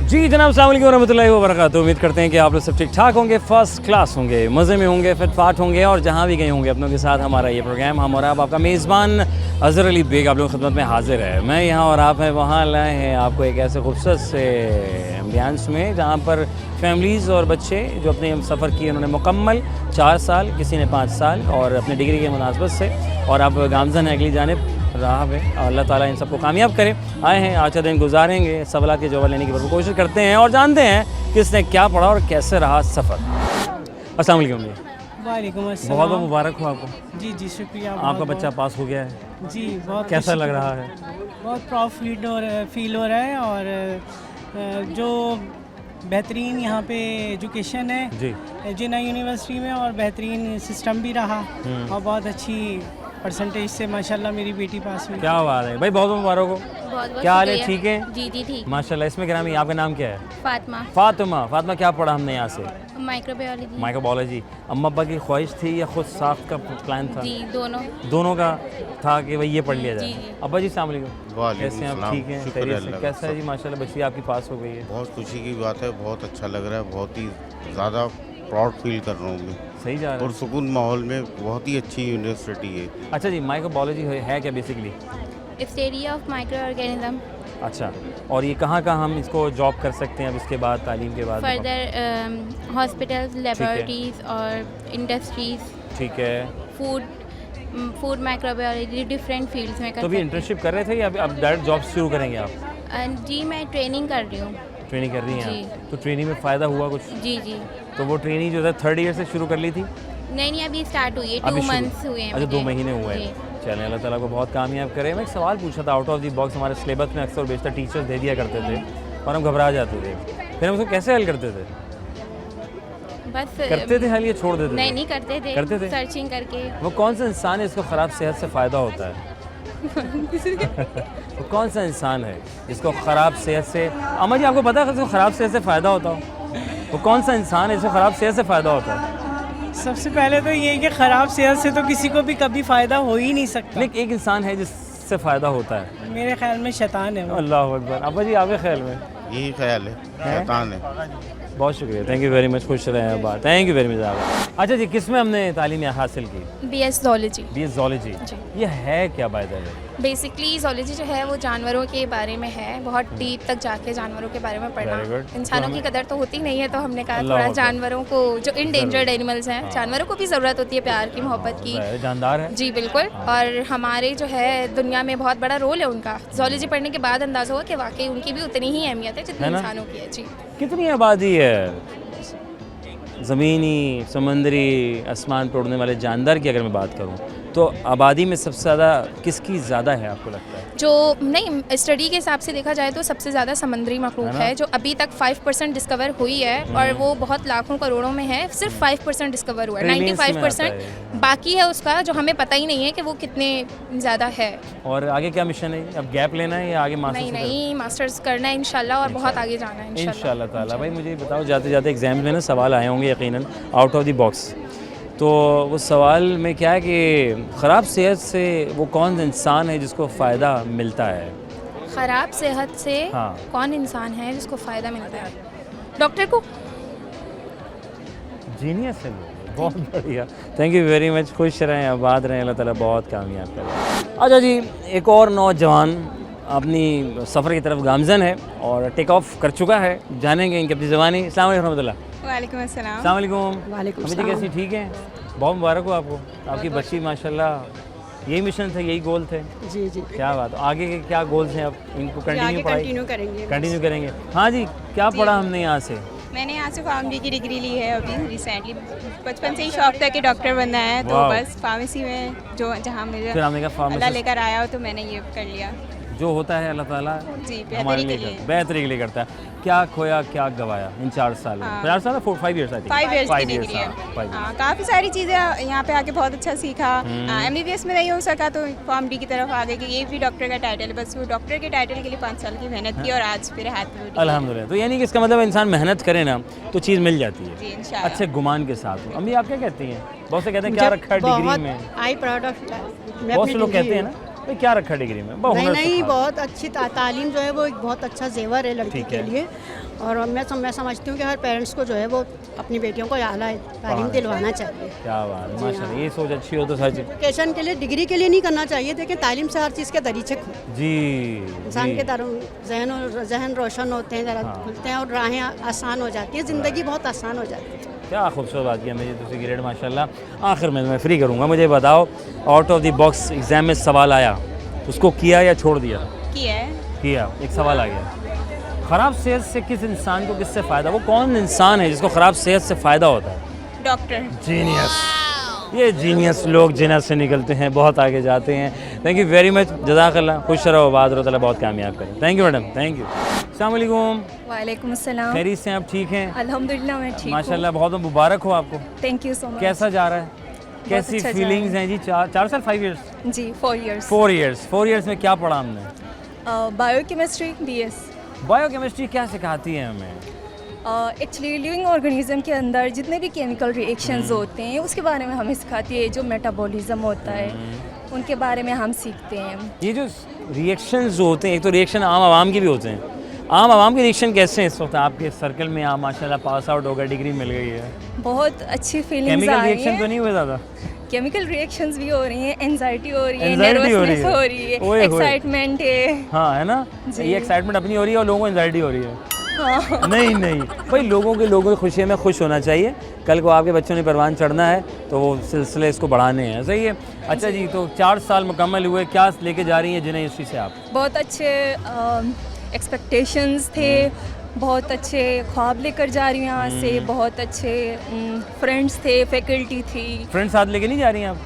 जी जनाब, अस्सलाम वालेकुम रहमतुल्लाहि व बरकातहू। उम्मीद करते हैं कि आप लोग सब ठीक ठाक होंगे, फर्स्ट क्लास होंगे, मज़े में होंगे, फिटफाट होंगे और जहाँ भी गए होंगे अपनों के साथ। हमारा ये प्रोग्राम हम और आप, आपका मेज़बान अज़हर अली बेग आप लोगों की खिदमत में हाजिर है। मैं यहाँ और आप हैं वहाँ, लाए हैं आपको एक ऐसे खूबसूरत से एम्बियंस में जहाँ पर फैमिलीज़ और बच्चे जो अपने सफ़र किए उन्होंने मुकम्मल 4 साल, किसी ने 5 साल और अपने डिग्री के मुनासबत से, और अब गामज़न है अगली जानिब राह में। अल्लाह ताला इन सबको कामयाब करे। आए हैं, आज का दिन गुजारेंगे, सवाल के जवाब लेने की भरपूर कोशिश करते हैं और जानते हैं किसने क्या पढ़ा और कैसे रहा सफ़र। अस्सलाम वालेकुम जी। वालेकुम अस्सलाम। बहुत बहुत मुबारक हो आपको। जी जी शुक्रिया। आपका बच्चा पास हो गया है जी, बहुत कैसा लग रहा है? बहुत प्राउड फील हो रहा है। और जो बेहतरीन यहाँ पे एजुकेशन है जी, जिन्ना यूनिवर्सिटी में, और बेहतरीन सिस्टम भी रहा और बहुत अच्छी परसेंटेज से माशाल्लाह मेरी बेटी पास हुई। क्या बात है भाई, बहुत बहुत मुबारक हो। बहुत क्या हाल है? शुक्रिया। ठीक है जी जी ठीक। माशाल्लाह। इसमें ग्रामी, आपका नाम क्या है? फातिमा। फातिमा क्या पढ़ा हमने यहाँ से? माइक्रोबायोलॉजी। माइक्रोबायोलॉजी। अम्मा अब्बा की ख्वाहिश थी या खुद साख्त का प्लान था? जी दोनों। दोनों का था कि भाई ये पढ़ लिया जाए। जी, जी। अब्बा जी अस्सलाम वालेकुम। कैसे हैं आप? ठीक हैं? शुक्र खैरियत से? अल्लाह कैसा है जी? माशाल्लाह बच्ची आपकी पास हो गई है। बहुत खुशी की बात है, बहुत अच्छा लग रहा है, बहुत ही ज़्यादा प्राउड फील कर रहा हूँ मैं। सही जा रहा और है। सुकून माहौल में बहुत ही अच्छी यूनिवर्सिटी है। अच्छा जी, माइक्रोबायोलॉजी है क्या basically? Study of micro organism. अच्छा, और ये कहाँ हम इसको जॉब कर सकते हैं अब इसके बाद, तालीम के बाद? फर्दर हॉस्पिटल्स, लेबोरेटरीज और इंडस्ट्रीज, ठीक है। फूड माइक्रोबायोलॉजी, डिफरेंट फील्ड्स में कर तो अभी सकते इंटर्नशिप कर रहे थे या अब डायरेक्ट जॉब शुरू करेंगे आप? हैं। जी मैं ट्रेनिंग कर रही हूँ। ट्रेनिंग कर रही हैं जी। आप? तो ट्रेनिंग में फ़ायदा हुआ कुछ? जी जी। तो वो ट्रेनिंग जो है 3rd ईयर से शुरू कर ली थी? नहीं अभी स्टार्ट हुई है, अभी 2 शुरू- मंथ्स हुए हैं। अच्छा, 2 मुझे। महीने हुए जी। हैं। चलें, अल्लाह ताला को बहुत कामयाब करे। मैं एक सवाल पूछा था आउट ऑफ दी बॉक्स, हमारे सिलेबस में अक्सर बेशतर टीचर्स दे दिया करते थे और हम घबरा जाते थे, फिर हम उसको कैसे हल करते थे? बस करते थे हल या छोड़ देते थे? नहीं करते थे। करते थे? सर्चिंग करके। वो कौन सा इंसान है जिसको ख़राब सेहत से फ़ायदा होता है? वो कौन सा इंसान है जिसको ख़राब सेहत से, अम्मा जी आपको पता है जिसको ख़राब सेहत से फ़ायदा होता हो? वो कौन सा इंसान है जिसको ख़राब सेहत से फ़ायदा होता है? सबसे पहले तो ये कि ख़राब सेहत से तो किसी को भी कभी फ़ायदा हो ही नहीं सकता। लेकिन एक इंसान है जिससे फ़ायदा होता है। मेरे ख्याल में शैतान है वो। अल्लाह अकबर। अब्बा जी आपके ख्याल में? यही ख्याल है, शैतान है। बहुत शुक्रिया, थैंक यू वेरी मच, खुश रहें बात, थैंक यू वेरी मच आप। अच्छा जी, किस में हमने तालीम हासिल की? BS zoology. BS zoology. ये है क्या by the way? Basically zoology जो है वो जानवरों के बारे में है, बहुत डीप तक जाके जानवरों के बारे में Very पढ़ना। good. इंसानों तो की कदर तो होती नहीं है, तो हमने कहा अल्लाह थोड़ा अकबर। जानवरों को, जो इंडेंजर्ड एनिमल्स हैं, जानवरों को भी ज़रूरत होती है प्यार की, मोहब्बत की। जानदार है। जी बिल्कुल। और हमारे जो है दुनिया में बहुत बड़ा रोल है उनका। ज़ूलॉजी पढ़ने के बाद अंदाज़ा हुआ कि वाकई उनकी भी उतनी ही अहमियत है जितनी है ना? इंसानों की है। जी। कितनी आबादी है ज़मीनी, समुंदरी, आसमान पर उड़ने वाले जानदार की अगर मैं बात करूं तो आबादी में सबसे ज़्यादा किसकी ज़्यादा है आपको लगता है? जो नहीं, स्टडी के हिसाब से देखा जाए तो सबसे ज़्यादा समुद्री मखलूक है ना? है जो अभी तक 5% डिस्कवर हुई है, और वो बहुत लाखों करोड़ों में है। सिर्फ 5% डिस्कवर हुआ है, Trillions में आता 95% बाकी है उसका, जो हमें पता ही नहीं है कि वो कितने ज़्यादा है। और आगे क्या मिशन है? अब गैप लेना है या आगे मास्टर्स? नहीं मास्टर्स करना है इंशाल्लाह, और बहुत आगे जाना है इंशाल्लाह। इंशाल्लाह ताला। भाई मुझे बताओ, जाते जाते एग्जाम में ना सवाल आए होंगे यकीनन आउट ऑफ द बॉक्स, तो वो सवाल में क्या है कि ख़राब सेहत से वो कौन इंसान है जिसको फ़ायदा मिलता है? ख़राब सेहत से हाँ। कौन इंसान है जिसको फ़ायदा मिलता है? डॉक्टर को। जीनियस है वो, बहुत बढ़िया, थैंक यू वेरी मच, खुश रहें, आबाद रहें, अल्लाह ताला बहुत कामयाब करें। अच्छा जी, एक और नौजवान अपनी सफ़र की तरफ गामज़न है और टेक ऑफ कर चुका है, जानेंगे इनकी अपनी ज़बानी। अस्सलाम वालेकुम रहमतुल्लाह। वालेकुम अस्सलाम। अस्सलाम वालेकुम। वालेकुम अम्मी जी कैसी? ठीक है, बहुत मुबारक हो आपको, आपकी बच्ची माशाल्लाह। यही मिशन थे, यही गोल थे? जी जी। क्या बात, आगे के क्या गोल्स हैं? अब इनको कंटिन्यू पढ़ाई करेंगे। कंटिन्यू करेंगे? हाँ जी, क्या पढ़ा हमने यहाँ से? मैंने यहाँ से फार्मेसी की डिग्री ली है अभी रिसेंटली। बचपन से ही शौक था कि डॉक्टर बनना है, तो वाह। बस फार्मेसी में जो जहाँ मुझे फिर हमने कहा अल्लाह फार्मेसी लेकर आया हो तो मैंने ये कर लिया। जो होता है अल्लाह ताला जी, हमारे बेहतरी के लिए लिए। बेहतरी के लिए करता है। क्या खोया क्या गवाया इन 4 साल में? हाँ। 4 साल 5 ईयर्स आई थिंक। 5 इयर्स की 5 डिग्री है। हाँ, 5 हाँ, काफ़ी सारी चीज़ें यहाँ पे आके बहुत अच्छा सीखा। MBBS में नहीं हो सका तो फॉर्म डी की तरफ आ गए कि ये भी डॉक्टर का टाइटल है, बस वो डॉक्टर के टाइटल के लिए 5 साल की मेहनत की और आज मेरे हाथ में वो डिग्री है। अल्हम्दुलिल्लाह। तो यानी कि इसका मतलब इंसान मेहनत करे ना तो चीज़ मिल जाती है जी इंशाल्लाह। अच्छे गुमान के साथ। अम्मी आप क्या कहती हैं? बहुत से कहते हैं क्या रखा है डिग्री में? I proud of. बहुत से लोग कहते हैं ना भाई क्या रखा है डिग्री में? बहुत नहीं हुनर नहीं, सिखा। बहुत अच्छी तालीम जो है वो एक बहुत अच्छा जेवर है लड़की ठीक के है। लिए। और मैं समझती हूँ कि हर पेरेंट्स को जो है वो अपनी बेटियों को आला तालीम पढ़ाना दिलवाना चाहिए। क्या बात है, जी माशाल्लाह, हाँ। ये सोच अच्छी हो तो सच। एजुकेशन के लिए, डिग्री के लिए नहीं करना चाहिए। देखिए तालीम से हर चीज़ के दरीचे जी इंसान जी। के जहन रोशन होते हैं, ज़रा हाँ। खुलते हैं और राहें आसान हो जाती हैं, ज़िंदगी बहुत आसान हो जाती है। क्या खूबसूरत बात किया मुझे तुझे ग्रेड माशाल्लाह। आखिर में मैं फ्री करूँगा, मुझे बताओ out of the box exam में सवाल आया, उसको किया या छोड़ दिया? किया है। किया। एक सवाल आ गया, ख़राब सेहत से किस इंसान को किससे फ़ायदा? वो कौन इंसान है जिसको ख़राब सेहत से फ़ायदा होता है? डॉक्टर। जीनियस। ये जीनियस लोग जिन्ना से निकलते हैं, बहुत आगे जाते हैं। थैंक यू वेरी मच, जज़ाकल्लाह, खुश रहो, आबाद रहो, ताला बहुत कामयाब करें। Thank you madam, thank you. अस्सलाम वालेकुम। वालेकुम अस्सलाम। खैरियत से आप ठीक हैं? अल्हम्दुलिल्लाह मैं ठीक हूँ। माशाल्लाह, बहुत बहुत मुबारक हो आपको। Thank you so much. कैसा जा रहा है? कैसी अच्छा जा फीलिंग्स रहा हैं जी? 4 साल 5 इयर्स? जी 4 इयर्स। 4 इयर्स। 4 इयर्स में क्या पढ़ा हमने? Biochemistry BS। बायोकेमिस्ट्री क्या सिखाती है हमें? एक्चुअली लिविंग ऑर्गेनिज्म के अंदर जितने भी केमिकल रिएक्शंस होते हैं उसके बारे में हमें सिखाती है। जो मेटाबॉलिज्म होता है उनके बारे में हम सीखते हैं। ये जो रिएक्शंस जो होते हैं, एक तो रिएक्शन आम आवाम के भी होते हैं। आम आवाम के रिएक्शन कैसे हैं इस वक्त आपके सर्कल में? आप माशाल्लाह पास आउट हो गए, डिग्री मिल गई है। बहुत अच्छी फीलिंग्स केमिकल आ रही रिएक्शन तो हैं। नहीं हुए ज़्यादा? केमिकल रिएक्शंस भी हो रही हैं, एंजाइटी हो रही है, Anxiety हो रही नर्वसनेस है। हो रही है, ओए होए। एक्साइटमेंट है। हाँ है ना, जी। ये एक्साइटमेंट अपनी हो रही है और लोगों को एंजाइटी हो रही है। हाँ। नहीं नहीं भाई, लोगों की खुशी में खुश होना चाहिए। कल को आपके बच्चों ने परवान चढ़ना है तो वो सिलसिले इसको बढ़ाने हैं, सही है। अच्छा जी, तो 4 साल मुकम्मल हुए, क्या लेके जा रही हैं जिन्हें हिस्ट्री से आप? बहुत अच्छे एक्सपेक्टेशंस थे, बहुत अच्छे ख्वाब लेकर जा रही हूँ यहाँ से। बहुत अच्छे फ्रेंड्स थे, फैकल्टी थी। फ्रेंड्स साथ लेके नहीं जा रही हैं आप?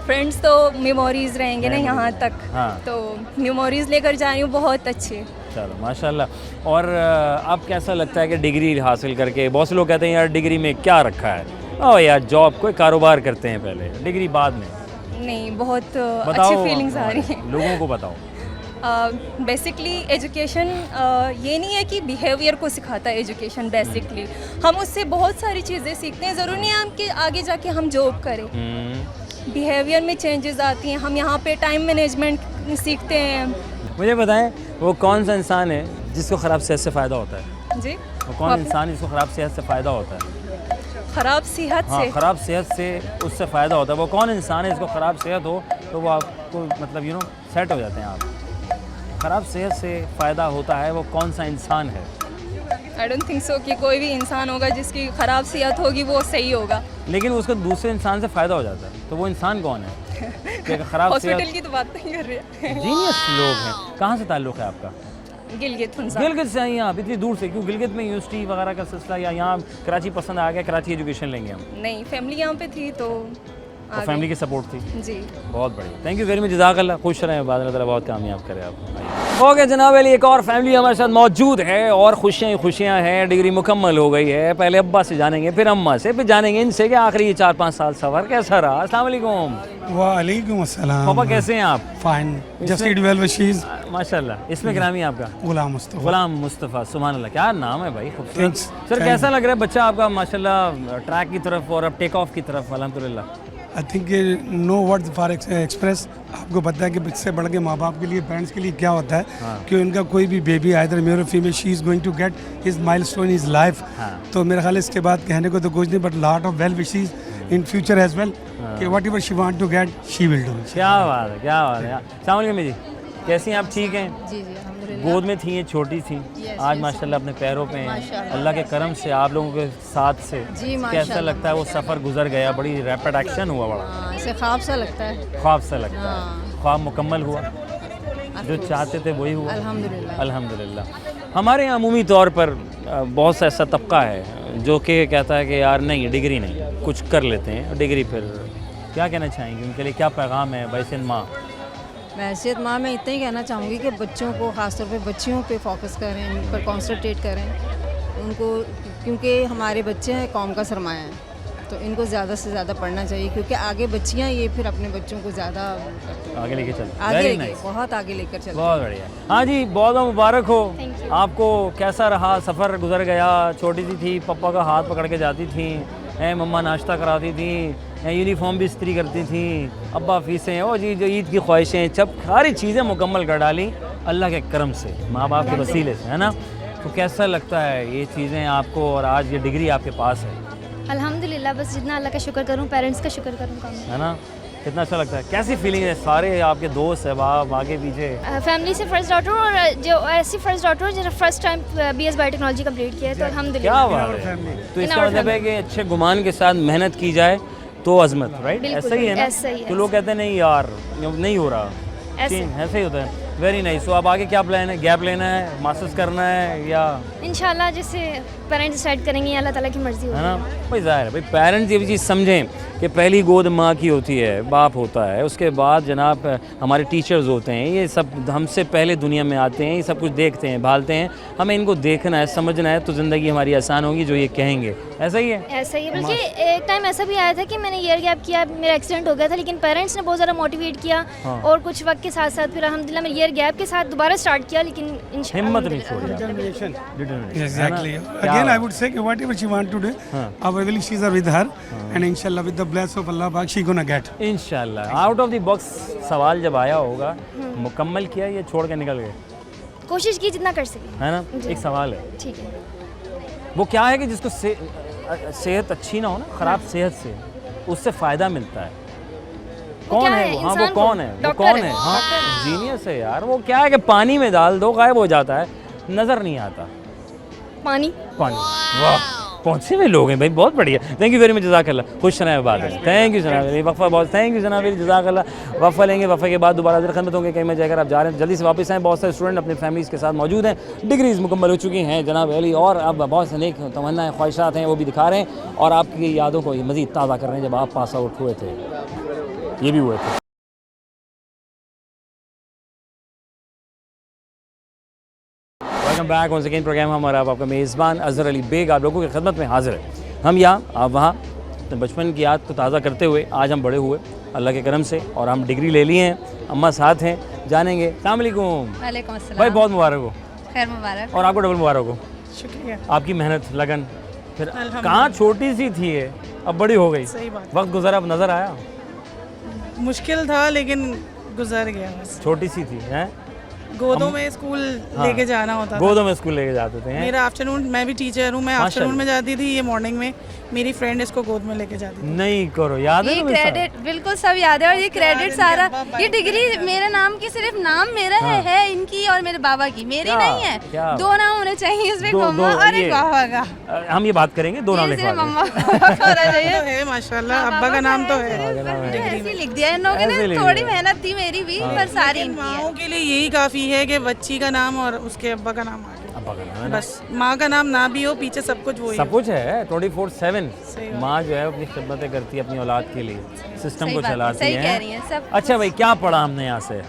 फ्रेंड्स तो मेमोरीज रहेंगे ना यहाँ तक। हाँ। तो मेमोरीज लेकर जा रही हूँ बहुत अच्छे। चलो माशाल्लाह। और अब कैसा लगता है कि डिग्री हासिल करके? बहुत से लोग कहते हैं यार डिग्री में क्या रखा है, ओ यार जॉब कोई कारोबार करते हैं पहले, डिग्री बाद में। नहीं, बहुत बताओ, अच्छी फीलिंग्स आ रही हैं। लोगों को बताओ। बेसिकली एजुकेशन ये नहीं है कि बिहेवियर को सिखाता है एजुकेशन। बेसिकली हम उससे बहुत सारी चीज़ें सीखते हैं। ज़रूरी नहीं है हम कि आगे जाके हम जॉब करें। बिहेवियर में चेंजेस आती हैं। हम यहाँ पे टाइम मैनेजमेंट सीखते हैं। मुझे बताएं, वो कौन सा इंसान है जिसको ख़राब सेहत से फ़ायदा होता है? जी, वो कौन इंसान जिसको ख़राब सेहत से फ़ायदा होता है? ख़राब सेहत हाँ, से। ख़राब सेहत से उससे फ़ायदा होता है। वो कौन इंसान है जिसको ख़राब सेहत हो तो वो आपको मतलब सेट हो जाते हैं आप? ख़राब सेहत से फ़ायदा होता है, वो कौन सा इंसान है? आई डोंट थिंक सो कि कोई भी इंसान होगा जिसकी ख़राब सेहत होगी वो सही होगा। लेकिन उसको दूसरे इंसान से फ़ायदा हो जाता है, तो वो इंसान कौन है? कि ख़राब हॉस्पिटल सेहत। की तो बात नहीं कर रहे हैं। जीनियस लोग हैं। कहाँ से ताल्लुक़ है आपका? गिलगित हुंसा। गिलगित से आई हैं आप इतनी दूर से? क्यों गिलगित में यूनिवर्सिटी वगैरह का सिलसिला, या यहाँ कराची पसंद आ गया, कराची एजुकेशन लेंगे हम? नहीं, फैमिली यहाँ पे थी तो और फैमिली की सपोर्ट थी। जी। बहुत बढ़िया, थैंक यू वेरी मच, जज़ाकल्लाह, खुश रहें, बाद में बहुत कामयाब करें आप। ओके जनाब अली, एक और फैमिली हमारे साथ मौजूद है और खुशियाँ ही खुशियाँ हैं। डिग्री मुकम्मल हो गई है। पहले अब्बा से जानेंगे, फिर अम्मा से, फिर जानेंगे इनसे कि आखिरी ये 4-5 साल सफ़र कैसा रहा। अस्सलाम वालेकुम। वालेकुम अस्सलाम। पापा कैसे हैं आप? Fine, just it well wishes. माशाल्लाह। इसमें ग्रामी आपका? गुलाम मुस्तफ़ा। गुलाम मुस्तफ़ा, सुभान अल्लाह, क्या नाम है भाई, खूबसूरत। Thanks. सर कैसा लग रहा है बच्चा आपका माशाल्लाह ट्रैक की तरफ और अब टेक ऑफ की तरफ? अल्हम्दुलिल्लाह। I think no word for express. आपको पता है कि इससे बढ़ के माँ बाप के लिए, पेरेंट्स के लिए क्या होता है कि उनका कोई भी बेबी आइदर मेल और female, she is going to get his milestone is life. तो मेरा ख्याल है इसके बाद कहने को तो कुछ नहीं, but lot of well wishes in future as well कि whatever she want to get she will do. क्या बात है, क्या बात है। अस्सलाम वालेकुम जी, कैसी हैं आप? ठीक हैं? जी जी, अल्हम्दुलिल्लाह। गोद में थी, ये छोटी थी, आज माशाल्लाह अपने पैरों पे हैं, अल्लाह के करम से, आप लोगों के साथ से। जी कैसा माशाल्लाह। लगता है वो सफ़र गुजर गया? बड़ी रैपिड एक्शन हुआ, बड़ा हाँ, ऐसे ख्वाब सा लगता है। ख्वाब सा लगता है। हाँ। ख्वाब मुकम्मल हुआ, जो चाहते थे वही हुआ? अल्हम्दुलिल्लाह। अल्हम्दुलिल्लाह। हमारे यहाँ अमूमी तौर पर बहुत सा ऐसा तबका है जो कि कहता है कि यार नहीं, डिग्री नहीं, कुछ कर लेते हैं डिग्री। फिर क्या कहना चाहेंगे उनके लिए, क्या पैगाम है बैसिन माँ? हैसियत माँ मैं इतना ही कहना चाहूँगी कि बच्चों को, ख़ासतौर पे बच्चियों पे फोकस करें, उन पर कॉन्सनट्रेट करें उनको, क्योंकि हमारे बच्चे हैं कौम का सरमाया है, तो इनको ज़्यादा से ज़्यादा पढ़ना चाहिए, क्योंकि आगे बच्चियाँ ये फिर अपने बच्चों को ज़्यादा आगे लेके चल, आगे बहुत आगे लेकर चलते। बहुत बढ़िया। हाँ जी, बहुत बहुत मुबारक हो आपको। कैसा रहा सफ़र? गुजर गया, छोटी सी थी, पापा का हाथ पकड़ के जाती थी, मम्मा नाश्ता कराती थी, यूनिफॉर्म भी इस्त्री करती थी, अब्बा फीसें, ओ जी जो ईद की ख्वाहिशें, सब सारी चीज़ें मुकम्मल कर डाली अल्लाह के करम से, माँ बाप के वसीले से, है ना। तो कैसा लगता है ये चीज़ें आपको, और आज ये डिग्री आपके पास है? अल्हम्दुलिल्लाह, बस जितना अल्लाह का शुक्र करूँ, पेरेंट्स का शुक्र करूँ कम है ना। कितना अच्छा लगता है, कैसी फीलिंग है? सारे आपके दोस्त है आगे पीछे, फैमिली से फर्स्ट डॉटर, और जो ऐसी फर्स्ट डॉटर जो first time BS biotechnology complete किया है, तो क्या अल्हम्दुलिल्लाह। बात है। तो इसका मतलब है कि अच्छे गुमान के साथ मेहनत की जाए तो अजमत, राइट? ऐसा ही है ना। ऐसा ही है। तो लोग कहते हैं नहीं यार नहीं हो रहा, ऐसे ही होता है। Very nice. तो अब आगे क्या प्लान है? गैप लेना है, मास्टर्स करना है, या इंशाल्लाह जैसे पेरेंट्स डिसाइड करेंगे, अल्लाह ताला की मर्जी है ना। भाई ज़ाहिर है भाई पेरेंट्स ये भी चीज़ समझें कि पहली गोद माँ की होती है, बाप होता है, उसके बाद जनाब हमारे टीचर्स होते हैं, ये सब हमसे पहले दुनिया में आते हैं, ये सब कुछ देखते हैं, भालते हैं, हमें इनको देखना है, समझना है, तो ज़िंदगी हमारी आसान होगी जो ये कहेंगे। ऐसा ही है? ऐसा ही है। बल्कि एक टाइम ऐसा भी आया था कि मैंने ईयर गैप किया, मेरा एक्सीडेंट हो गया था, लेकिन पेरेंट्स ने बहुत ज़्यादा मोटिवेट किया, और कुछ वक्त के साथ साथ फिर अल्हम्दुलिल्लाह मैंने ईयर गैप के साथ दोबारा स्टार्ट किया, लेकिन हिम्मत नहीं छोड़ी। Exactly. Again, I would say कि whatever she want to do, our wishes are with her, and inshallah with the blessing of Allah, she gonna get. इंशाल्लाह। आउट ऑफ द बॉक्स सवाल जब आया होगा, मुकम्मल किया या छोड़ के निकल गए? कोशिश की जितना कर सके, है ना। एक सवाल है, ठीक है। वो क्या है कि जिसको सेहत अच्छी ना हो ना, ख़राब सेहत से उससे फ़ायदा मिलता है। कौन है वो? हाँ वो कौन है? वो कौन है? हाँ जीनियस है यार। वो क्या है कि पानी में डाल दो गायब हो जाता है, नज़र नहीं आता। पानी। वाह, पहुँचे हुए लोग हैं भाई, बहुत बढ़िया। थैंक यू वेरी मच, जज़ाकल्लाह। खुश रहें बात है। थैंक यू जनाब, वफ़ा बहुत थैंक यू जनाब, जज़ाकल्लाह। वफ़ा लेंगे, वफ़ा के बाद दोबारा हाज़िर खिदमत होंगे। कहीं में जाकर आप जा रहे हैं जल्दी से वापस आएँ। बहुत सारे स्टूडेंट अपने फैमिलीज़ के साथ मौजूद हैं, डिग्रीज़ मुकम्मल हो चुकी हैं जनाब अली, और अब बहुत से नेक तमन्नाएँ ख्वाहिशात हैं वो भी दिखा रहे हैं, और आपकी यादों को मज़ीद ताज़ा कर रहे हैं जब आप पास आउट हुए थे, ये भी हुए थे। Welcome back one second program. हमारा आपका मेज़बान अज़हर अली बेग आप लोगों की खिदमत में हाज़िर है। हम यहाँ आप वहाँ तो बचपन की याद को ताज़ा करते हुए आज हम बड़े हुए अल्लाह के करम से, और हम डिग्री ले लिए हैं, अम्मा साथ हैं, जानेंगे। अस्सलाम वालेकुम। वालेकुम अस्सलाम। भाई बहुत मुबारक हो। खैर मुबारक। और आपको डबल मुबारक हो। शुक्रिया। आपकी मेहनत, लगन, फिर कहाँ छोटी सी थी ये, अब बड़ी हो गई। सही बात। वक्त गुजरा, अब नज़र आया। मुश्किल था लेकिन गुजर गया बस। छोटी सी थी हैं, गोदों में स्कूल लेके जाना होता था। गोदों में स्कूल लेके जाते थे। मेरा आफ्टरनून, मैं भी टीचर हूँ, मैं आफ्टरनून में जाती थी, ये मॉर्निंग में मेरी फ्रेंड इसको गोद में लेके जाती थी। नहीं करो, याद है ये तुम्हें सारा? क्रेडिट बिल्कुल सब याद है, और ये क्रेडिट सारा, ये डिग्री मेरे नाम की, सिर्फ नाम मेरा है इनकी और मेरे बाबा की, मेरी नहीं है। दो नाम होने चाहिए इसमें, मम्मा और एक बाबा का। हम ये बात करेंगे, दो नाम लिखवा दें। मम्मा होना चाहिए है माशाल्लाह, अब्बा का नाम तो है। ऐसे लिख दिया इन लोगों ने, थोड़ी मेहनत थी मेरी भी, पर सारी इनकी है। माओं के लिए यही काफ़ी है कि बच्ची का नाम और उसके अब्बा का नाम आ गया। अब्बा का नाम है ना? बस माँ का नाम ना भी हो, पीछे सब कुछ वही सब कुछ है 24/7। सही माँ जो है अपनी खिदमतें करती है अपनी औलाद के लिए, सिस्टम को चलाती सही कह है। रही हैं सब। अच्छा भाई, क्या पढ़ा हमने यहाँ से?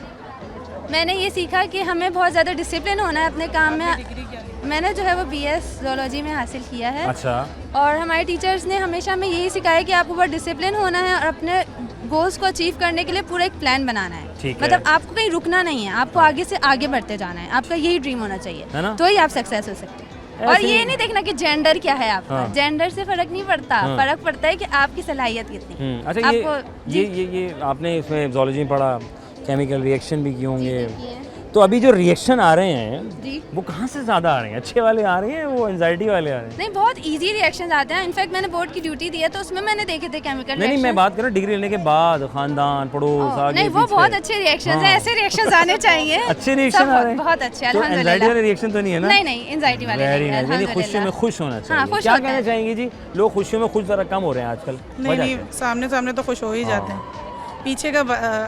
मैंने ये सीखा कि हमें बहुत ज़्यादा डिसिप्लिन होना है अपने काम में। मैंने जो है वो BS ज़ूलॉजी में हासिल किया है। अच्छा। और हमारे टीचर्स ने हमेशा हमें यही सिखाया कि आपको बहुत डिसिप्लिन होना है, और अपने गोल्स को अचीव करने के लिए पूरा एक प्लान बनाना है। ठीक है। मतलब आपको कहीं रुकना नहीं है, आपको आगे से आगे बढ़ते जाना है, आपका यही ड्रीम होना चाहिए, है ना? तो ही आप सक्सेस हो सकते हैं। और ये नहीं देखना कि जेंडर क्या है आपका, जेंडर से फर्क नहीं पड़ता, फर्क पड़ता है कि आपकी सलाहियत कितनी। अच्छा, ये आपने इसमें ज़ूलॉजी में पढ़ा, केमिकल रिएक्शन भी किए होंगे, तो अभी जो रिएक्शन आ रहे हैं जी, वो कहाँ से ज़्यादा आ रहे हैं? अच्छे वाले आ रहे हैं, वो एंजाइटी वाले आ रहे हैं? नहीं, बहुत इजी रिएक्शंस आते हैं। इनफैक्ट मैंने बोर्ड की ड्यूटी दी है, तो उसमें मैंने देखे थे केमिकल नहीं, मैं बात कर रहा हूँ डिग्री लेने के बाद, खानदान, पड़ोस, आगे नहीं, वो पीछे। बहुत अच्छे रिएक्शंस हैं, ऐसे रिएक्शंस आने चाहिए। अच्छे रिएक्शन आ रहे हैं, बहुत अच्छे, तो एंजाइटी अल्हम्दुलिल्लाह। वाले रिएक्शन तो नहीं है ना? नहीं, एंजाइटी वाले वेरी नहीं है, नाइस। खुशियों में खुश होना चाहिए। खुश क्या होते कहना हैं। चाहेंगे जी? लोग खुशियों में खुश ज़रा कम हो रहे हैं आजकल। नहीं, सामने सामने तो खुश हो ही जाते हैं, पीछे का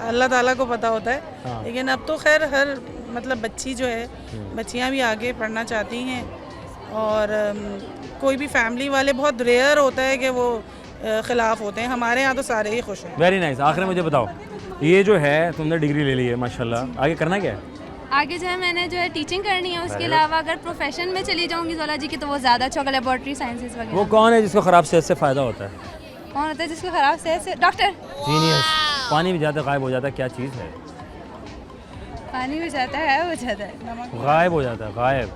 अल्लाह ताला को पता होता है। लेकिन अब तो खैर हर मतलब बच्ची जो है, बच्चियां भी आगे पढ़ना चाहती हैं, और कोई भी फैमिली वाले बहुत रेयर होता है कि वो खिलाफ होते हैं। हमारे यहाँ तो सारे ही खुश हैं। Very nice. आखिर मुझे बताओ, ये जो है तुमने डिग्री ले ली है माशाल्लाह, आगे करना क्या है? आगे जो है मैंने जो है टीचिंग करनी है, उसके अलावा अगर प्रोफेशन में चली जाऊंगी ज़ूलॉजी की, तो वो ज़्यादा अच्छा होगा, लेबोरेटरी साइंसेस वगैरह। वो कौन है जिसको ख़राब सेहत से फ़ायदा होता है? कौन होता है जिसको ख़राब सेहत से? डॉक्टर। जीनियस। पानी भी जाता गायब हो जाता है, क्या चीज़ है? पानी में जाता है, हो जाता है, गायब हो जाता है, गायब।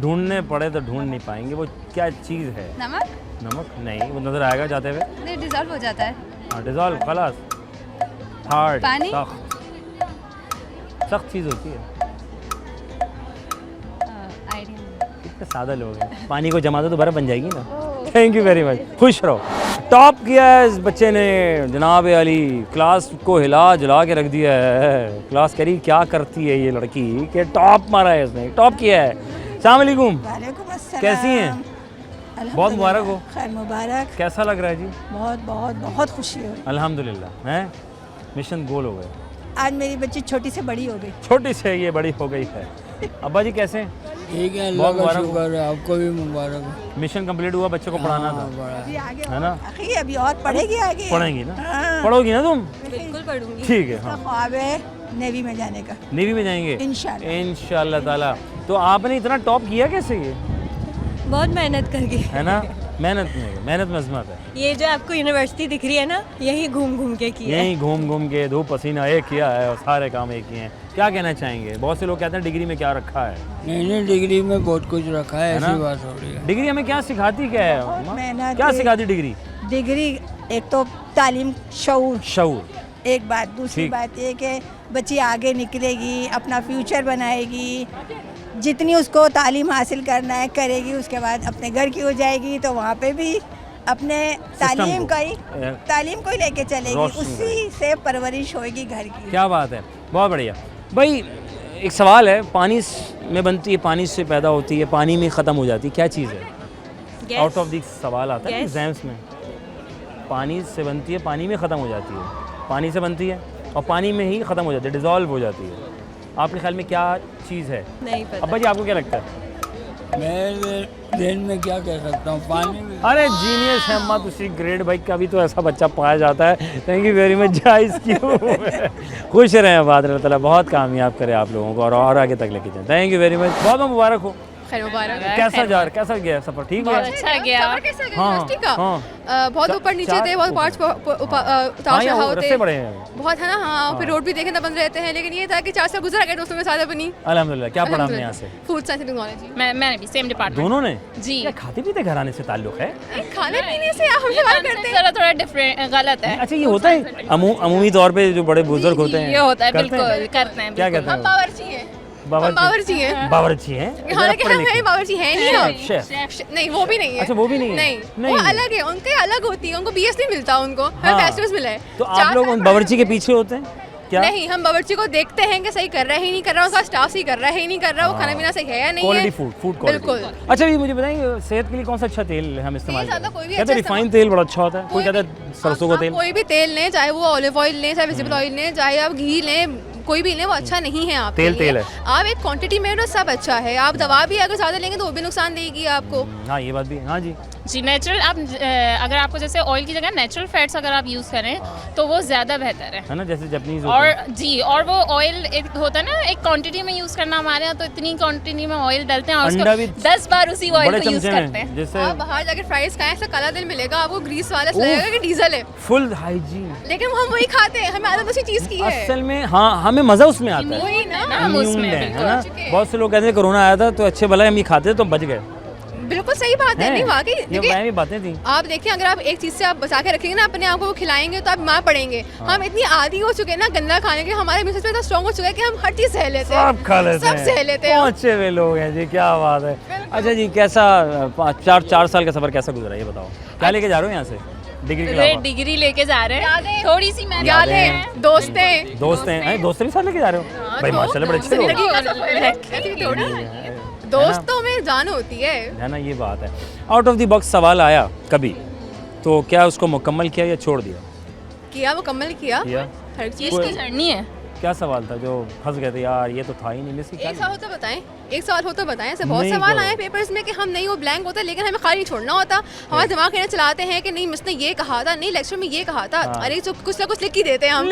ढूंढने पड़े तो ढूंढ नहीं पाएंगे, वो क्या चीज़ है? नमक। नमक नहीं, वो नज़र आएगा जाते हुए। नहीं, डिज़ोल्व हो जाता है। हाँ डिज़ोल्व खलास हार्ड पानी? सख्त चीज़ होती है। कितने सादा लोग हैं, पानी को जमा दो तो बर्फ़ बन जाएगी ना। थैंक यू वेरी मच, खुश रहो। टॉप किया है इस बच्चे ने जनाब अली, क्लास को हिला जुला के रख दिया है। क्लास करी क्या करती है ये लड़की कि टॉप मारा है इसने, टॉप किया है। अस्सलाम वालेकुम, कैसी हैं? बहुत मुबारक हो। खैर मुबारक। कैसा लग रहा है जी? बहुत बहुत बहुत खुशी हो। अल्हम्दुलिल्लाह हैं, मिशन गोल हो गए। आज मेरी बच्ची छोटी से बड़ी हो गई। छोटी से ये बड़ी हो गई है। अब्बा जी कैसे हैं? ठीक है, बहुत अल्लाह का मुबारक शुक्र है, आपको भी मुबारक हो। मिशन कंप्लीट हुआ, बच्चे को पढ़ाना था अभी आगे है ना? आखिर अभी और पढ़ेगी आगे। पढ़ेंगी ना? पढ़ोगी ना तुम? बिल्कुल पढ़ूंगी। ठीक है। हाँ, ख्वाब है नेवी में जाने का। नेवी में जाएंगे इंशाल्लाह ताला। तो आपने इतना टॉप किया कैसे ये? बहुत मेहनत करके। है ना, मेहनत में अजमत है। ये जो आपको यूनिवर्सिटी दिख रही है ना, यही घूम घूम के की है। यहीं घूम घूम के धूप पसीना एक किया है और सारे काम एक किए हैं। क्या कहना चाहेंगे? बहुत से लोग कहते हैं डिग्री में क्या रखा है। नहीं, डिग्री में बहुत कुछ रखा है, ना? ऐसी बात हो रही है। डिग्री हमें क्या सिखाती, क्या है अम्मा? मेहनत क्या सिखाती डिग्री? डिग्री एक तो तालीम, शऊर एक बात, दूसरी ठीक। बात ये कि बच्ची आगे निकलेगी, अपना फ्यूचर बनाएगी, जितनी उसको तालीम हासिल करना है करेगी, उसके बाद अपने घर की हो जाएगी तो वहाँ पे भी अपने तालीम को ही लेके चलेगी, उसी से परवरिश होएगी घर की। क्या बात है, बहुत बढ़िया। भाई एक सवाल है, पानी में बनती है, पानी से पैदा होती है, पानी में ख़त्म हो जाती है, क्या चीज़ है? आउट ऑफ द सवाल आता है एग्जाम्स में। पानी से बनती है, पानी में ख़त्म हो जाती है, पानी से बनती है और पानी में ही ख़त्म हो जाती है, डिज़ोल्व हो जाती है। आपके ख्याल में क्या चीज़ है? नहीं पता। अब्बा जी आपको क्या लगता है? मैं दिन में क्या कह सकता हूँ, पानी में। अरे जीनियस है अम्मा, तुसी ग्रेट भाई, कभी तो ऐसा बच्चा पाया जाता है। थैंक यू वेरी मच जाइज क्यों। खुश रहें, बात अल्लाह ताला बहुत कामयाब करे आप लोगों को और आगे तक लेके जाए। थैंक यू वेरी मच, बहुत बहुत मुबारक हो। खैर मुबारक। कैसा गया सफ़र? ठीक है, अच्छा गया। कैसा गया हाँ, यूनिवर्सिटी का? हाँ। बहुत ऊपर नीचे थे, बहुत पार्ट्स उतार चढ़ाव होते रस्ते बड़े हैं बहुत है ना। हाँ, फिर रोड भी देखे बंद रहते हैं, लेकिन ये था कि 4 साल गुजरा गए दोस्तों के साथ अपनी। अल्हम्दुलिल्लाह। क्या पढ़ा हमने यहाँ से? Food science technology. मैंने भी सेम डिपार्टमेंट। दोनों ने जी। क्या खाते पीते घर आने से ताल्लुक है? खाने पीने से हम सवाल करते हैं। थोड़ा डिफरेंट गलत है। अच्छा ये होता है अमूमी तौर पे जो बड़े बुजुर्ग होते हैं ये होता है, बिल्कुल करते हैं। क्या कहते हैं? बावर्ची है। बावर्ची हैं। बावर्ची हैं? हालांकि हम है बावर्ची है नहीं हम। शेफ। नहीं वो भी नहीं है। अच्छा वो भी नहीं है? नहीं वो अलग है, उनके अलग होती है, उनको बीएस नहीं मिलता, उनको हमें बैचलर्स मिला है। तो आप लोग उन बावर्ची के पीछे होते हैं क्या? नहीं, हम बावर्ची को देखते हैं कि सही कर रहा है ही नहीं कर रहा, उसका स्टाफ सही कर रहा है ही नहीं कर रहा, वो खाना पीना सही है या नहीं है। Quality food quality. बिल्कुल। अच्छा ये मुझे बताएंगे सेहत के लिए कौन सा अच्छा तेल हम इस्तेमाल ज़्यादा करें? कोई भी कहते हैं अच्छा रिफाइंड तेल बड़ा अच्छा होता है, कोई कहता है सरसों का आप तेल। कोई भी तेल लें, चाहे वो ऑलिव ऑयल लें, चाहे वेजिटेबल ऑयल लें, चाहे आप घी लें, कोई भी लें, वो अच्छा नहीं है आपके लिए। तेल है। आप एक क्वांटिटी में ना सब अच्छा है। आप दवा भी अगर ज़्यादा लेंगे तो वो भी नुकसान देगी आपको। हाँ ये बात भी। हाँ जी जी नेचुरल आप अगर आपको जैसे ऑयल की जगह नेचुरल फैट्स अगर आप यूज़ करें तो वो ज़्यादा बेहतर है ना, जैसे जापानीज और जी। और वो ऑयल एक होता है ना, एक क्वांटिटी में यूज़ करना, हमारे यहाँ तो इतनी क्वांटिटी में ऑयल डालते हैं और उसको 10 बार उसी ऑयल को यूज़ करते हैं। जैसे आप बाहर जाकर फ्राइज खाएं, ऐसा काला दिल मिलेगा आपको, ग्रीस वाला लगेगा कि डीजल है, फुल हाइजीन। लेकिन हम वही खाते हैं, हमें आदत उसी चीज़ की है। असल में हाँ हमें मज़ा उसमें आता है, वही ना, हम उसमें है बिल्कुल। ना। बहुत से लोग कहते हैं कोरोना आया था तो अच्छे भला हम ये खाते तो बच गए। बिल्कुल सही बात है। नहीं वाकई ये भी बातें थी। आप देखिए, अगर आप एक चीज़ से आप बचा के रखेंगे ना अपने आप को, खिलाएंगे तो आप बीमार पड़ेंगे। हम इतनी आदी हो चुके हैं ना गंदा खाने के, हमारे मिसेज पे इतना स्ट्रॉन्ग हो चुका है कि हम हर चीज़ सह लेते हैं, सब खा लेते हैं, सब सह लेते हैं। अच्छे वे लोग हैं जी, क्या बात है। अच्छा जी कैसा 4 साल का सफ़र कैसा गुजरा ये बताओ? क्या लेके जा रहे हो यहाँ से? डिग्री के अलावा? डिग्री लेके जा रहे हैं, थोड़ी सी मैं यादें, दोस्त हैं। दोस्त भी साथ लेके जा रहे हो? भाई माशाल्लाह बड़े अच्छे लोग। दोस्तों में जान होती है ना, ये बात है। आउट ऑफ द बॉक्स सवाल आया कभी तो क्या उसको मुकम्मल किया या छोड़ दिया? किया, मुकम्मल किया। हर चीज़ की जर्नी है। क्या सवाल था जो फंस गए थे यार, ये तो था ही नहीं? एक सवाल होता बताएं, एक सवाल होता बताएं। ऐसे बहुत सवाल आए पेपर्स में कि हम नहीं, वो ब्लैंक होता है, लेकिन हमें खाली नहीं छोड़ना होता। हमारा दिमाग कहना चलाते हैं कि नहीं मिस ने ये कहा था, नहीं लेक्चर में ये कहा था। अरे जो कुछ ना कुछ लिख ही देते हैं हम,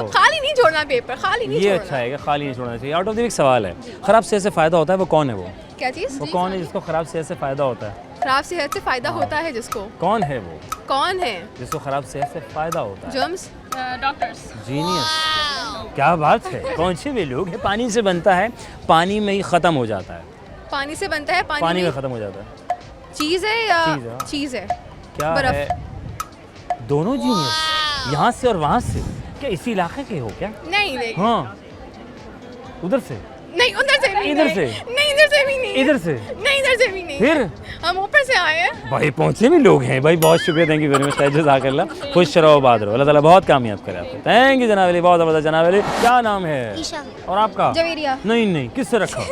खाली नहीं छोड़ना पेपर, खाली नहीं छोड़ना। ये अच्छा है कि खाली नहीं छोड़ना चाहिए। आउट ऑफ द वीक सवाल है, खराब सेहत से फ़ायदा होता है वो कौन है? वो क्या चीज़? वो कौन है जिसको खराब सेहत से फ़ायदा होता है? खराब सेहत से फ़ायदा होता है जिसको? कौन है वो? कौन है जिसको खराब सेहत से फ़ायदा होता है? Germs, doctors. जीनियस, क्या बात है। कौन से वे लोग हैं? पानी से बनता है, पानी में ही ख़त्म हो जाता है। पानी से बनता है, पानी में ख़त्म हो जाता है। चीज़ है या चीज़ है? क्या है? दोनों जीनियस। यहाँ से और वहाँ से? क्या इसी इलाके के हो क्या? नहीं नहीं हाँ, उधर से? नहीं उधर से भी इधर से? नहीं इधर से भी नहीं इधर से? नहीं इधर से भी नहीं फिर हम ऊपर से आए हैं भाई पहुँचे भी लोग हैं भाई, बहुत शुक्रिया, थैंक यू वेरी मच, जज़ाकल्लाह, खुश रहो, आबाद रहो, अल्लाह ताला बहुत कामयाब करे आपको। थैंक यू जनाब अली, बहुत ज़बरदस्त जनाब अली। क्या नाम है? ईशा। और आपका? जवेरिया। नहीं नहीं, किससे रखा?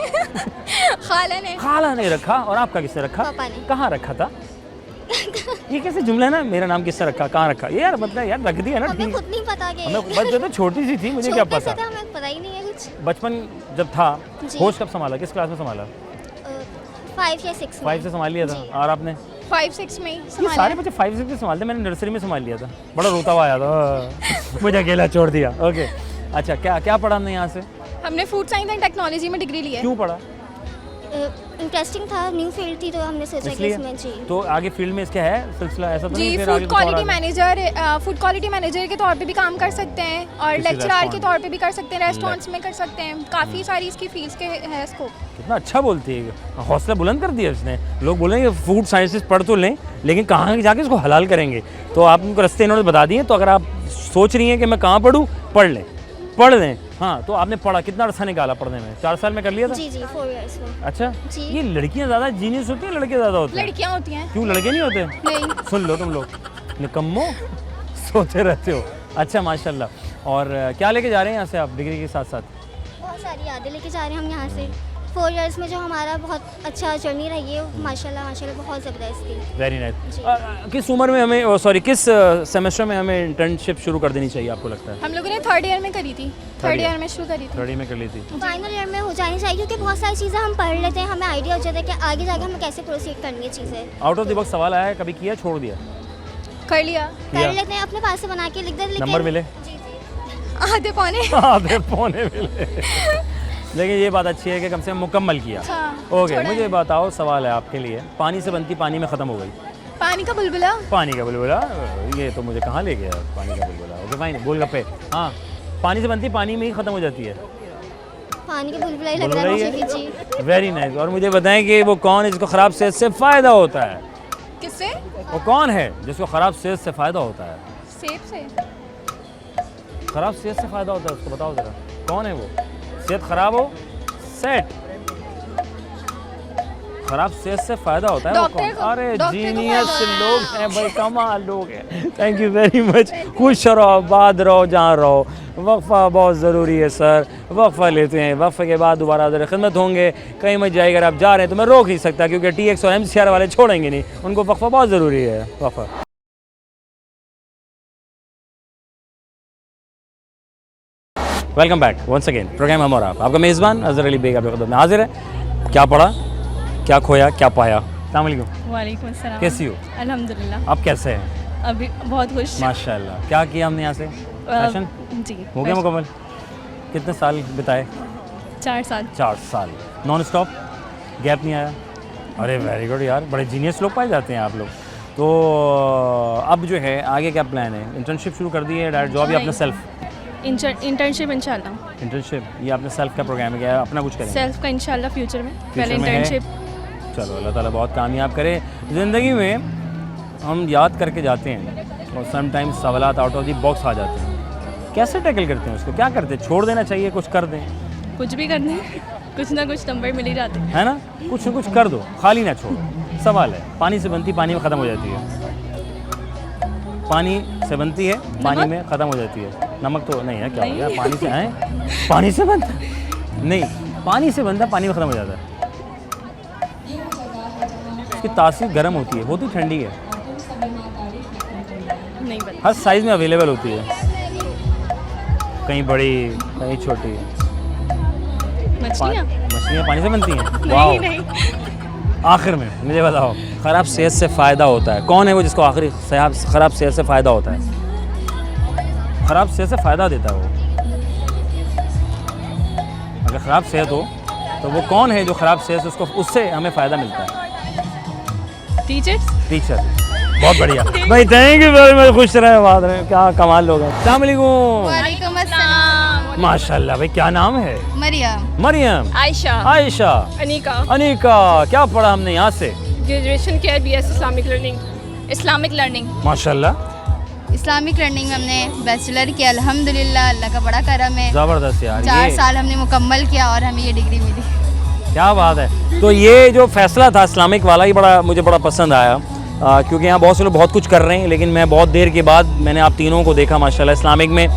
खाला ने। खाला ने रखा। और आपका किससे रखा? पापा ने। कहाँ रखा था? ये कैसे जुमला है ना, मेरा नाम किससे रखा, कहाँ रखा? ये यार मतलब यार रख दिया ना, हमें ठीक। खुद नहीं पता कि हमें बस जो तो छोटी सी थी, मुझे क्या छोटे से पता। थे, हमें पता ही नहीं है कुछ। बचपन जब था, जी। होश कब संभाला, किस क्लास में संभाला? 5 या 6 5 से संभाल लिया था। जी। और आपने? 5-6 में ही ये संभाला। सारे बच्चे 5 से संभालते, मैंने नर्सरी में संभाल लिया था, बड़ा रोता हुआ आया था, मुझे अकेला छोड़ दिया। ओके, अच्छा क्या क्या पढ़ा हमने यहाँ से? हमने फूड साइंस एंड टेक्नोलॉजी में डिग्री ली है। क्यों पढ़ा? इंटरेस्टिंग था, न्यू फील्ड थी तो हमने सोचा कि इसलिए इसमें जी। तो आगे फील्ड में इसका है सिलसिला, ऐसा तो जी, नहीं फिर आगे फूड कुछ और क्वालिटी आगे? मैनेजर, फूड क्वालिटी मैनेजर के तौर पे भी काम कर सकते हैं और किसी लेक्चरर के restaurant? तौर पे भी कर सकते हैं, रेस्टोरेंट्स में कर सकते हैं, काफ़ी सारी इसकी फील्ड्स के है स्कोप। कितना अच्छा बोलती है, हौसला बुलंद कर दिया उसने। लोग बोलेंगे फूड साइंसेस पढ़ तो लें, लेकिन कहाँ जाके इसको हलाल करेंगे? तो आप उनको रास्ते इन्होंने बता दिए। तो अगर आप सोच रही हैं कि मैं कहाँ पढ़ूँ, पढ़ लें। हाँ, तो आपने पढ़ा, कितना अर्सा निकाला पढ़ने में? 4 साल में कर लिया था? जी 4 इयर्स में। अच्छा, जी। ये लड़कियाँ ज़्यादा जीनियस होती हैं, लड़के ज़्यादा होते हैं? लड़कियाँ होती हैं। क्यों लड़के नहीं होते? नहीं। सुन लो तुम लोग निकम्मो, सोते रहते हो। अच्छा माशाल्लाह। और क्या लेके जा रहे हैं यहाँ से आप डिग्री के साथ साथ? बहुत सारी यादें लेके जा रहे हैं हम यहाँ से। 4 इयर्स में जो हमारा बहुत अच्छा जर्नी रही है, माशाल्लाह माशाल्लाह बहुत ज़बरदस्त थी। Very nice. जी। किस उम्र में हमें, सॉरी किस सेमेस्टर में हमें इंटर्नशिप शुरू कर देनी चाहिए आपको लगता है? हम लोगों ने 3rd ईयर में करी थी, 3rd ईयर में शुरू करी थी। 3rd में कर ली थी। फाइनल ईयर में हो जानी चाहिए क्योंकि बहुत सारी चीज़ें हम पढ़ लेते हैं, हमें आइडिया हो जाता है कि आगे जाके हमें कैसे प्रोसीड करनी है चीज़ें। आउट ऑफ द बॉक्स सवाल आया, कभी किया, छोड़ दिया? कर लिया। कर लेते हैं, अपने पास से बना के लिख देते हैं। नंबर मिले? जी जी। आधे पौने। आधे पौने मिले। लेकिन ये बात अच्छी है कि कम से कम मुकम्मल किया। ओके, मुझे बताओ, सवाल है आपके लिए, पानी से बनती पानी में ख़त्म हो गई। पानी का बुलबुला। पानी का बुलबुला, ये तो मुझे कहाँ ले गया पानी का बुलबुला। ओके फाइन, गोलगप्पे। हाँ, पानी से बनती पानी में ही ख़त्म हो जाती है। पानी का बुलबुला ही लग रहा है मुझे भी जी। Very nice. और मुझे बताएं कि वो कौन है जिसको ख़राब सेहत से फ़ायदा होता है? किससे? वो कौन है जिसको ख़राब सेहत से फ़ायदा होता है? सेब से। ख़राब सेहत से फ़ायदा होता है, उसको बताओ ज़रा, कौन है वो? सेहत ख़राब हो, सेट ख़राब सेहत से फ़ायदा होता है वो कौन? अरे जीनियस लोग हैं भाई, कमाल लोग हैं। थैंक यू वेरी मच, खुश रहो, आबाद रहो, जहाँ रहो। वक्फ़ा बहुत ज़रूरी है सर, वक्फ़ा लेते हैं, वक्फ़े के बाद दोबारा हाज़िर खिदमत होंगे। कहीं मत जाइए, अगर आप जा रहे हैं तो मैं रोक नहीं सकता क्योंकि TX और MCR वाले छोड़ेंगे नहीं, उनको वक्फ़ा बहुत ज़रूरी है। वक्फ़ा। Welcome back once again, program हम और आपका मेज़बान अज़हर अली बेग आपकी खिदमत में हाजिर है। क्या पढ़ा, क्या खोया, क्या पाया? अस्सलाम वालेकुम। वालेकुम सलाम। कैसी हो? अल्हम्दुलिल्लाह। आप कैसे हैं? अभी बहुत खुश। माशाल्लाह। क्या किया हमने यहाँ से? फैशन जी। हो गया मुकम्मल? कितने साल बिताए? 4 साल। 4 साल नॉन स्टॉप, गैप नहीं आया? अरे वेरी गुड यार, बड़े जीनियस लोग पाए जाते हैं आप लोग। तो अब जो है आगे क्या प्लान है? इंटर्नशिप शुरू कर दी है, डायरेक्ट जॉब, या अपना सेल्फ? इंटर्नशिप इंशाल्लाह। इंटर्नशिप, ये आपने सेल्फ का प्रोग्राम है, क्या अपना कुछ करेंगे? सेल्फ का इंशाल्लाह फ्यूचर में। पहले में है? इंटर्नशिप। चलो अल्लाह ताला बहुत कामयाब करे। ज़िंदगी में हम याद करके जाते हैं और समटाइम्स सवालात आउट ऑफ द बॉक्स आ जाते हैं, कैसे टैकल करते हैं उसको? क्या करते हैं? छोड़ देना चाहिए, कुछ कर दें? कुछ भी करने, कुछ ना कुछ नंबर मिल ही जाते हैं, है ना? कुछ ना कुछ कर दो, खाली ना छोड़ो। सवाल है, पानी से बनती पानी में ख़त्म हो जाती है। पानी से बनती है, पानी में ख़त्म हो जाती है। नमक तो नहीं है, क्या हो गया? पानी से है, पानी से बनता नहीं, पानी से बनता पानी में ख़त्म हो जाता है। इसकी तासीर गर्म होती है, होती ठंडी है, नहीं पता। हर साइज़ में अवेलेबल होती है, कहीं बड़ी कहीं छोटी। मछलियाँ पानी से बनती हैं? नहीं नहीं। आखिर में मुझे बताओ, ख़राब सेहत से फ़ायदा होता है, कौन है वो जिसको आखिरी ख़राब सेहत से फ़ायदा होता है? ख़राब सेहत से फ़ायदा देता है वो। अगर ख़राब सेहत हो तो वो कौन है जो ख़राब सेहत से उसको, उससे हमें फ़ायदा मिलता है? टीचर। बहुत बढ़िया भाई, थैंक यू वेरी मच, खुश रहे, बात रहे, क्या कमाल लोग हैं। अस्सलाम वालेकुम। वालेकुम अस्सलाम। माशाल्लाह भाई, क्या नाम है? मरियम। आयशा। अनीका। क्या पढ़ा हमने यहाँ से? ग्रेजुएशन किया है BS इस्लामिक लर्निंग। माशाल्लाह। इस्लामिक लर्निंग में हमने बैचलर किया, अल्हम्दुलिल्लाह, अल्लाह का बड़ा करम है। ज़बरदस्त यार, 4 साल हमने मुकम्मल किया और हमें ये डिग्री मिली। क्या बात है। तो ये जो फैसला था इस्लामिक वाला, ये मुझे बड़ा पसंद आया, क्योंकि यहाँ बहुत से लोग बहुत कुछ कर रहे हैं, लेकिन मैं बहुत देर के बाद मैंने आप तीनों को देखा माशाल्लाह इस्लामिक में।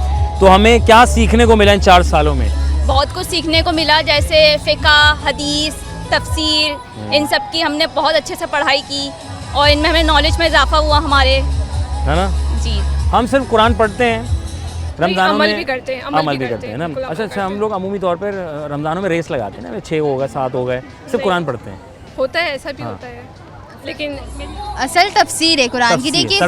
तो हमें क्या सीखने को मिला इन 4 सालों में? बहुत कुछ सीखने को मिला, जैसे फ़िक़ा, हदीस, तफसीर, इन सब की हमने बहुत अच्छे से पढ़ाई की और इनमें हमें नॉलेज में इजाफा हुआ हमारे, है ना जी। हम सिर्फ कुरान पढ़ते हैं रमज़ानों में, अमल भी करते हैं, अमल भी करते हैं ना। अच्छा, हम लोग अमूमी तौर पर रमज़ानों में रेस लगाते हैं ना, 6 हो गए 7 हो गए, सिर्फ कुरान पढ़ते हैं। होता है, ऐसा भी होता है, लेकिन असल तफसीर है कुरान की। देखिए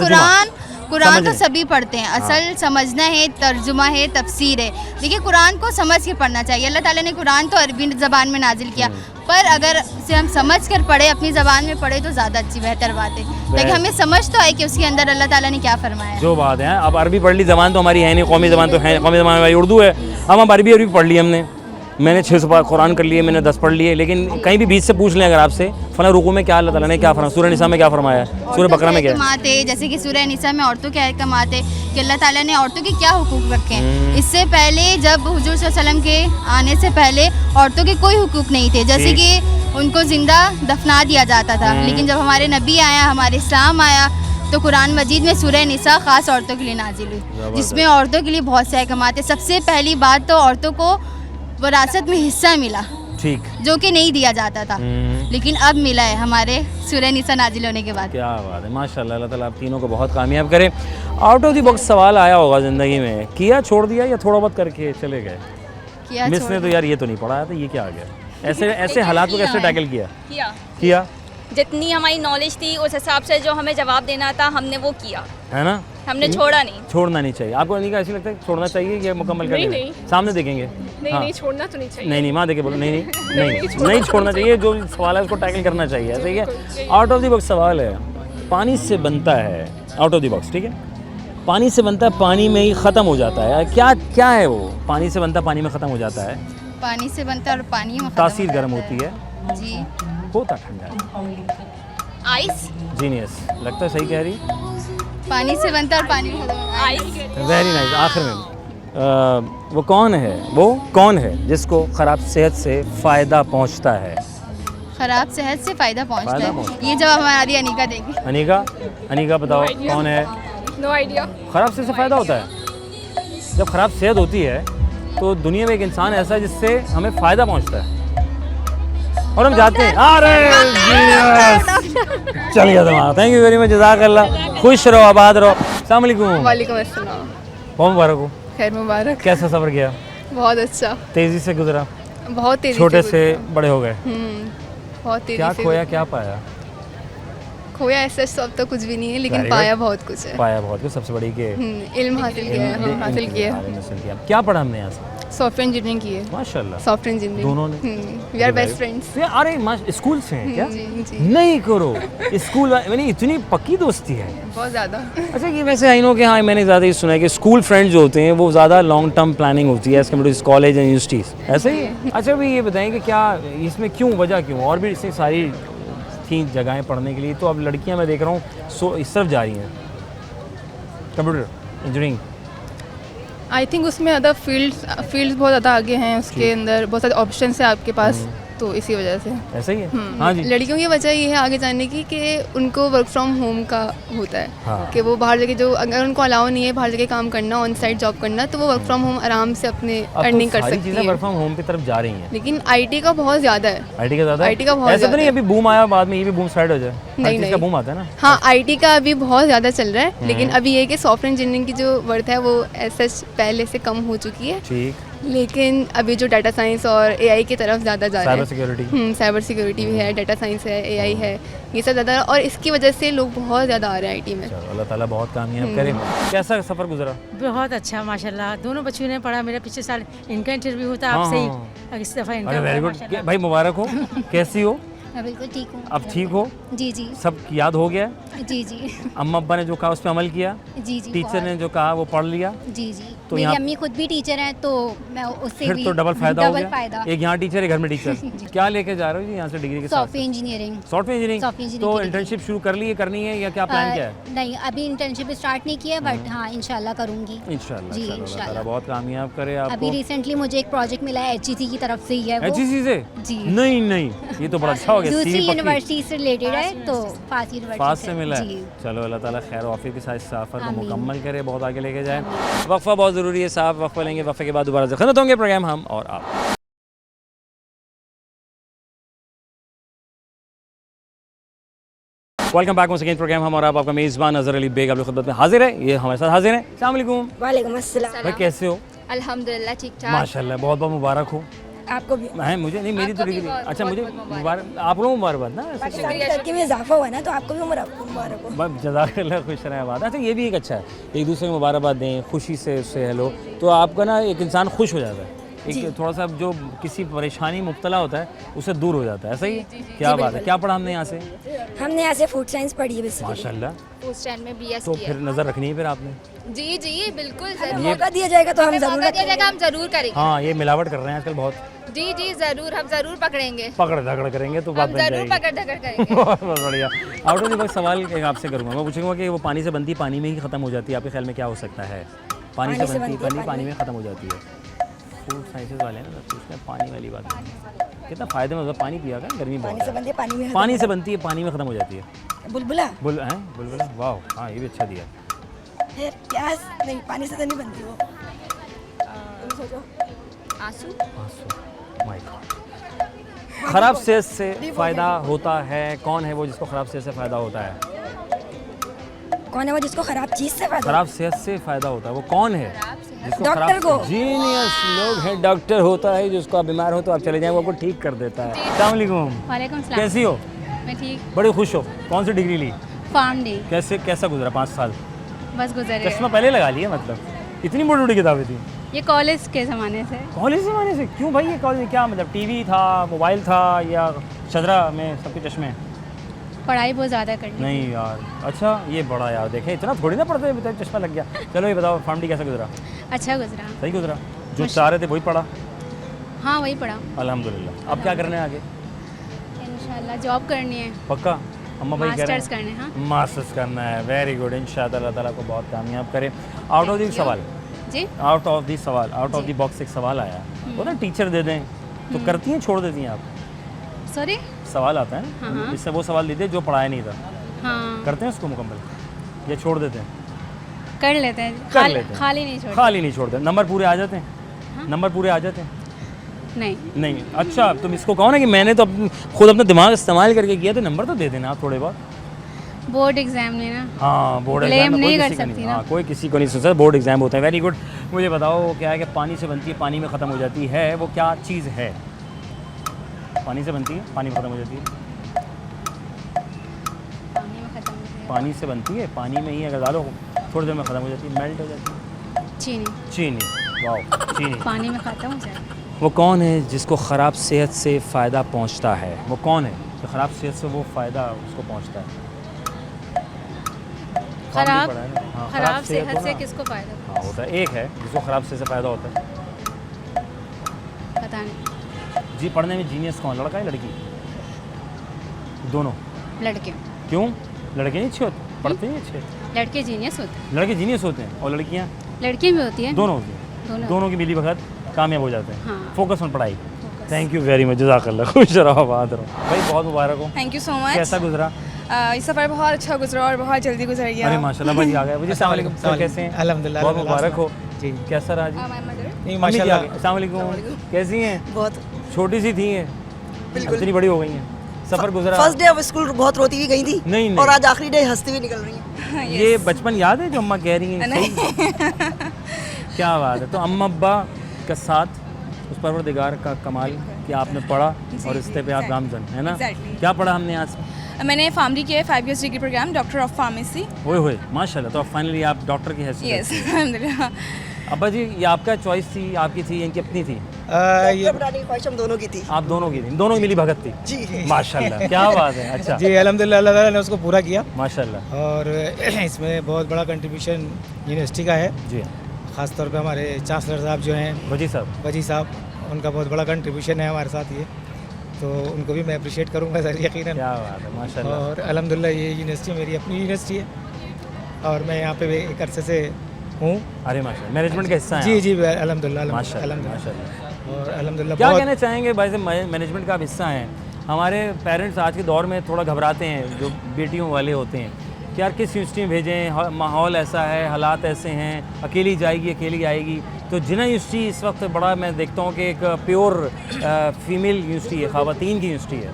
कुरान तो सभी पढ़ते हैं, असल समझना है, तर्जुमा है, तफसीर है। देखिए कुरान को समझ के पढ़ना चाहिए। अल्लाह ताला ने कुरान तो अरबी ज़बान में नाजिल किया, पर अगर उसे हम समझ कर पढ़े, अपनी ज़बान में पढ़े तो ज़्यादा अच्छी बेहतर बात है, ताकि हमें समझ तो आए कि उसके अंदर अल्लाह ताला ने क्या फरमाया। जो बात है, अब अरबी पढ़ ली, ज़बान तो हमारी है नहीं, कौमी ज़बान तो है, कौमी ज़बान हमारी उर्दू है। अब अरबी पढ़ ली हमने, मैंने 600 पार कुरान कर लिए, मैंने 10 पढ़ लिए, लेकिन कहीं भी बीच से पूछ लें अगर आपसे, फला रुकू में क्या अल्लाह ताला ने क्या फरमाया, सूरह निसा में क्या फरमाया, सूरह बकरा में क्या है, जैसे कि सूरह निसा में औरतों के अहकामात है कि अल्लाह ताला ने औरतों के क्या हुकूक रखे हैं। इससे पहले जब हुजूर सल्लल्लाहु अलैहि वसल्लम के आने से पहले औरतों के कोई हुकूक नहीं थे, जैसे कि उनको जिंदा दफना दिया जाता था। लेकिन जब हमारे नबी आया, हमारे इस्लाम आया, तो कुरान मजीद में सूरह निसा ख़ास औरतों के लिए नाजिल हुई, जिसमें औरतों के लिए बहुत से अहकामात है। सबसे पहली बात तो औरतों को विरासत में हिस्सा मिला, ठीक, जो कि नहीं दिया जाता था, लेकिन अब मिला है हमारे सूरह निसा नाजिल होने के बाद। क्या बात है, माशाल्लाह, अल्लाह ताला आप तीनों को बहुत कामयाब करे। आउट ऑफ द बॉक्स सवाल आया होगा ज़िंदगी में, किया छोड़ दिया या थोड़ा बहुत करके चले गए? किया मिस ने तो यार ये तो नहीं पढ़ा था, ये क्या आ गया? ऐसे हालात को कैसे टैकल किया? जितनी हमारी नॉलेज थी उस हिसाब से जो हमें जवाब देना था हमने वो किया, है ना, हमने छोड़ना नहीं चाहिए। आपको अनिका ऐसी लगता है छोड़ना चाहिए कि मुकम्मल कर नहीं, सामने देखेंगे? नहीं, छोड़ना तो नहीं चाहिए। नहीं, माँ देखे बोलो, नहीं छोड़ना चाहिए। जो सवाल है उसको टैकल करना चाहिए, सही है। आउट ऑफ द बॉक्स सवाल है, पानी से बनता है, आउट ऑफ द बॉक्स, ठीक है, पानी से बनता है, पानी में ही ख़त्म हो जाता है, क्या है वो? पानी से बनता, पानी में ख़त्म हो जाता है, पानी से बनता है और पानी में तासीर गर्म होती है जी, होता ठंडा है, आइस। जीनियस, लगता है सही कह रही। पानी से बनता है और पानी में आइस। Very nice. आखिर में वो कौन है जिसको ख़राब सेहत से फ़ायदा पहुंचता है? ख़राब सेहत से फ़ायदा पहुंचता है, ये जवाब हमारी अनिका देगी। अनिका बताओ, कौन है? No idea. ख़राब सेहत से फ़ायदा होता है? जब ख़राब सेहत होती है तो दुनिया में एक इंसान ऐसा है जिससे हमें फ़ायदा पहुँचता है और हम जाते हैं। अरे चल गया तुम्हारा, थैंक यू वेरी मच, जज़ाकल्लाह, खुश रहो, आबाद रहो। अस्सलाम वालेकुम। वालेकुम अस्सलाम। बहुत मुबारक हो। खैर मुबारक। कैसा सफ़र किया? बहुत अच्छा, तेज़ी से गुजरा? बहुत तेज़ी छोटे से बड़े हो गए? बहुत तेज़ी क्या से। खोया, क्या पाया? खोया ऐसा सब तो कुछ भी नहीं है, लेकिन पाया बहुत कुछ है। पाया बहुत कुछ, सबसे बड़ी के इल्म हासिल किया। क्या पढ़ा हमने यहाँ से? सॉफ्टवेयर इंजीनियरिंग की है। माशाल्लाह, सॉफ्टवेयर इंजीनियरिंग दोनों ने। We are best friends. अरे स्कूल से हैं क्या? जी। नहीं करो, स्कूल यानी इतनी पक्की दोस्ती है? बहुत ज़्यादा। अच्छा, ये वैसे आई नो कि हाँ, मैंने ज़्यादा ये सुना है कि स्कूल फ्रेंड्स जो होते हैं वो ज़्यादा लॉन्ग टर्म प्लानिंग होती है as compare to college and universities, ऐसे ही? अच्छा भाई, ये बताएं कि क्या इसमें क्यों, वजह क्यों? और भी इससे सारी थी जगहें पढ़ने के लिए, तो अब लड़कियाँ मैं देख रहा हूँ इस तरफ जा रही हैं, कंप्यूटर इंजीनियरिंग। आई थिंक उसमें ज़्यादा फील्ड्स बहुत ज़्यादा आगे हैं, उसके अंदर बहुत सारे ऑप्शंस हैं आपके पास, तो इसी वजह से ऐसा ही है। हाँ जी, लड़कियों की वजह ये है आगे जाने की कि उनको वर्क फ्रॉम होम का होता है। हाँ। कि वो बाहर जगह, जो अगर उनको अलाउ नहीं है बाहर जगह काम करना, ऑन साइट जॉब करना, तो वो वर्क फ्रॉम होम आराम से अपने अर्निंग कर सकती है। वर्क फ्रॉम होम की तरफ जा रही हैं, लेकिन आईटी का बहुत ज़्यादा है। आईटी का ज़्यादा, आईटी का बहुत ऐसा तो नहीं अभी बूम आया, बाद में ये भी बूम स्टार्ट हो जाए? नहीं, का बूम आता है ना। हाँ, आईटी का अभी बहुत ज़्यादा चल रहा है, लेकिन अभी ये कि सॉफ्टवेयर इंजीनियरिंग की जो वर्थ है वो ऐसा पहले से कम हो चुकी है। ठीक, लेकिन अभी जो डाटा साइंस और एआई की तरफ ज़्यादा जा रहा है। साइबर सिक्योरिटी भी है, डाटा साइंस है, एआई है, ये सब ज़्यादा, और इसकी वजह से लोग बहुत ज़्यादा आ रहे हैं आईटी में। अल्लाह ताला बहुत कामयाब करे। कैसा सफ़र गुजरा? बहुत अच्छा माशाल्लाह, दोनों बच्चों ने पढ़ा। मेरा पिछले साल इनका इंटरव्यू होता है, आपसे ही इस दफ़ा इनका। वेरी गुड भाई, मुबारक हो। कैसी हो? बिल्कुल ठीक हूँ। अब ठीक हो? जी। सब याद हो गया? जी। अम्मा अब्बा ने जो कहा उस पर अमल किया? जी। टीचर ने जो कहा वो पढ़ लिया? जी। तो मेरी यहाँ अम्मी खुद भी टीचर हैं तो मैं उससे फिर भी तो डबल फायदा हो डबल गया। फायदा। एक यहाँ टीचर है, घर में टीचर। क्या लेके जा रहे हो जी यहाँ से डिग्री के साथ? Software engineering. Software engineering. तो इंटर्नशिप शुरू कर ली है, करनी है या क्या प्लान क्या है? नहीं, अभी इंटर्नशिप स्टार्ट नहीं किया, बट हाँ इंशाल्लाह करूँगी। इंशाल्लाह जी अल्लाह इंशाल्लाह। ताला बहुत कामयाब करे अभी आपको। रिसेंटली मुझे एक प्रोजेक्ट मिला है HEC की तरफ से ही है वो। HEC से? जी। नहीं नहीं, ये तो बड़ा अच्छा हो गया। दूसरी यूनिवर्सिटी से रिलेटेड है, तो फास्ट यूनिवर्सिटी पास से मिला है। जी। चलो अल्लाह ताला खैर ऑफिस के साथ सफ़र को आमीन। मुकम्मल करे, बहुत आगे लेके जाए। वक्फा बहुत ज़रूरी है साहब, वक्फा लेंगे, वक्फे के बाद दोबारा से खत्म होंगे प्रोग्राम हम और आप। वेलकम बैक सेकेंड प्रोग्राम हम और आप, आपका मेज़बान अज़हर अली बेग आपकी खिदमत में हाजिर है। ये हमारे साथ हाजिर हैं। अस्सलाम वालेकुम। वालेकुम अस्सलाम। भाई कैसे हो? अल्हम्दुलिल्लाह ठीक ठाक। माशाल्लाह, बहुत बहुत मुबारक हो। आपको भी है मुझे नहीं, मेरी तो डिग्री। अच्छा मुझे मुबारक, आप लोगों को मुबारकबाद ना। पाकिस्तान की तरक्की में इजाफा हुआ ना, तो आपको भी मुबारक हो। बस जज़ाकल्लाह, खुश रहें बात। अच्छा ये भी एक अच्छा है, एक दूसरे को मुबारकबाद दें, खुशी से उससे हेलो, तो आपका ना एक इंसान खुश हो जाता है। एक थोड़ा सा जो किसी परेशानी मुब्तला होता है उससे दूर हो जाता है। ऐसा ही है? क्या बात है। क्या पढ़ा हमने यहाँ से? हमने यहाँ से फूड साइंस पढ़ी है बेसिकली। माशाल्लाह। फूड स्टैंड में BS तो किया। फिर नज़र रखनी है फिर आपने। जी जी बिल्कुल हमें जरूर। मौका दिया जाएगा तो हम हमें जरूर मौका दिया जाएगा, हम जरूर करेंगे। हाँ, ये मिलावट कर रहे हैं आजकल बहुत। जी जी जरूर, हम जरूर पकड़ेंगे। पकड़ धकड़ करेंगे तो बात हम बन जरूर जाएगी। पकड़ धकड़ करेंगे। बहुत बढ़िया। आउट ऑफ द बॉक्स सवाल एक आपसे करूँगा, मैं पूछूंगा कि वो पानी से बनती पानी में ही ख़त्म हो जाती है, आपके ख्याल में क्या हो सकता है? पानी से बनती पानी में ख़त्म हो जाती है। फूड साइंसेज वाले हैं ना, तो उसमें पानी वाली बात है। कितना फ़ायदे में पानी पिया कर, गर्मी बहुत है। पानी से बनती है, पानी में ख़त्म हो जाती है। बुलबुला बुलबुला, वाह, हाँ ये भी अच्छा दिया। क्या नहीं, पानी से तो नहीं बनती वो। आंसू। My God. ख़राब सेहत से फ़ायदा होता है, कौन है वो जिसको ख़राब सेहत से फ़ायदा होता है? कौन है वो जिसको खराब चीज़ से फ़ायदा? ख़राब सेहत से फ़ायदा होता है वो कौन है? जिसको डॉक्टर को। जीनियस लोग हैं, डॉक्टर होता है जिसको आप बीमार हो तो आप चले जाएं, वो आपको ठीक कर देता है। अस्सलाम वालेकुम। वालेकुम सलाम। कैसी हो? मैं ठीक। बड़े खुश हो। कौन सी डिग्री ली? Pharm D. कैसा गुजरा 5 साल? बस गुजर चश्मा पहले लगा लिया, मतलब इतनी बड़ी बड़ी किताबें थी? ये कॉलेज के ज़माने से। कॉलेज ज़माने से? क्यों भाई, ये कॉलेज में क्या मतलब टीवी था, मोबाइल था, या शजरा में सबके चश्मे? पढ़ाई बहुत ज़्यादा करनी। नहीं यार, अच्छा ये बड़ा यार, देखें इतना थोड़ी ना पढ़ते हैं, चश्मा लग गया। चलो ये बताओ, फार्म डी कैसा गुजरा? अच्छा गुजरा। सही गुजरा? जो चाह रहे थे वही पढ़ा? हाँ वही पढ़ा। अल्हम्दुलिल्लाह। अब क्या करना है आगे? इंशाल्लाह जॉब करनी है। पक्का? अम्मा भाई कह रहे हैं मास्टर्स करने। हाँ मास्टर्स करना है, वेरी गुड। इंशाअल्लाह अल्लाह ताला को बहुत कामयाब करे। आउट ऑफ दी सवाल जी, आउट ऑफ दी सवाल आउट ऑफ दी बॉक्स एक सवाल आया, वो ना टीचर दे दें तो करती हैं, छोड़ देती हैं आप? सॉरी, सवाल आता है ना, हाँ। इससे वो सवाल दीजिए जो पढ़ाया नहीं था, हाँ करते हैं उसको मुकम्मल या छोड़ देते हैं? कर लेते हैं। कर लेते हैं। खाली नहीं छोड़ते। खाली नहीं छोड़ते। नंबर पूरे आ जाते हैं? नंबर पूरे आ जाते हैं? नहीं नहीं। अच्छा तुम इसको कहो ना कि मैंने तो खुद अपना दिमाग इस्तेमाल करके किया, तो नंबर तो दे देना आप थोड़े बहुत। बोर्ड एग्जाम नहीं ना। हाँ बोर्ड ब्लेम एग्जाम नहीं कर सकती ना। हाँ, कोई किसी को नहीं सोच सकता, बोर्ड एग्जाम होता है। Very good. मुझे बताओ क्या है कि पानी से बनती है, पानी में ख़त्म हो जाती है, वो क्या चीज़ है? पानी से बनती है, पानी में ख़त्म हो जाती है। पानी से बनती है, पानी में ही अगर डालो थोड़ी देर में ख़त्म हो जाती है, मेल्ट हो जाती है। चीनी। चीनी, वाह चीनी। पानी में खत्म हो जाए। वो कौन है जिसको ख़राब सेहत से फ़ायदा पहुंचता है? वो कौन है जो ख़राब सेहत से वो फ़ायदा उसको पहुंचता है? खराब हाँ, खराब सेहत से किसको फ़ायदा? हाँ होता है, एक है जिसको ख़राब सेहत से फ़ायदा होता है। पता नहीं जी। पढ़ने में जीनियस कौन, लड़का है लड़की? दोनों। लड़के। क्यों? लड़के नहीं अच्छे होते, पढ़ते नहीं अच्छे? लड़के जीनियस होते हैं। लड़के जीनियस होते हैं और लड़कियाँ? लड़की भी होती है। दोनों होती हैं। दोनों की मिली भगत कामयाब हो जाते हैं। हाँ। फोकस ऑन पढ़ाई। थैंक यू वेरी मच, जज़ाकल्लाह। खुश रहो, आबाद रहो। भाई बहुत मुबारक हो। Thank you so much. कैसा गुजरा? ये सफ़र बहुत अच्छा गुजरा और बहुत जल्दी गुजर गया। अरे माशाल्लाह भाई आ गए। मुझे अस्सलाम वालेकुम, सर कैसे हैं? अल्हम्दुलिल्लाह, बहुत मुबारक हो जी। कैसा रहा जी? नहीं माशाल्लाह। अस्सलाम वालेकुम, कैसी हैं? बहुत छोटी सी थी हैं, इतनी बड़ी हो गई हैं। सफ़र गुजरा? फर्स्ट डे ऑफ स्कूल बहुत रोती हुई गई थी। नहीं और आज आखिरी डे हंसती हुई निकल रही है। ये बचपन याद है जो अम्मा कह रही हैं? क्या बात है। तो अम्मा अब्बा के साथ उस परवरदिगार का कमाल कि आपने पढ़ा और रिश्ते पे आप गामजन है ना। क्या पढ़ा हमने आज? मैंने फार्मडी किया है 5 years degree program, doctor of pharmacy. ओए होए माशाल्लाह। तो अब फाइनली आप डॉक्टर की हैसियत? यस अल्हम्दुलिल्लाह। अब्बा जी ये आपका चॉइस थी, आपकी थी, इनकी अपनी थी? ये ख्वाहिश हम दोनों की थी। आप दोनों की थी, दोनों की मिली भगत थी जी। माशाल्लाह। क्या बात है। अच्छा जी अल्हम्दुलिल्लाह, अल्लाह ताला ने उसको पूरा किया माशाल्लाह। और इसमें बहुत बड़ा कंट्रीब्यूशन यूनिवर्सिटी का है जी। ख़ासतौर पे हमारे चांसलर साहब जो हैं वजी साहब, उनका बहुत बड़ा कंट्रीब्यूशन है हमारे साथ ये, तो उनको भी मैं अप्रिशिएट करूँगा सर यकीनन। क्या बात है, माशाल्लाह। और अल्हम्दुलिल्लाह ये यूनिवर्सिटी मेरी अपनी यूनिवर्सिटी है और मैं यहाँ पे एक अरसे से हूँ। अरे माशाल्लाह, मैनेजमेंट का हिस्सा है? जी जी अल्हम्दुलिल्लाह। माशाल्लाह। और अल्हम्दुलिल्लाह क्या बहुत कहना चाहेंगे भाई, मैनेजमेंट का हिस्सा हैं, हमारे पेरेंट्स आज के दौर में थोड़ा घबराते हैं जो बेटियों वाले होते हैं कि यार किस यूनिवर्सिटी में भेजें, माहौल ऐसा है, हालात ऐसे हैं, अकेली जाएगी अकेली आएगी। तो जिन्ना यूनिवर्सिटी इस वक्त बड़ा मैं देखता हूँ कि एक प्योर फीमेल यूनिवर्सिटी है, ख़वातीन की यूनिवर्सिटी है।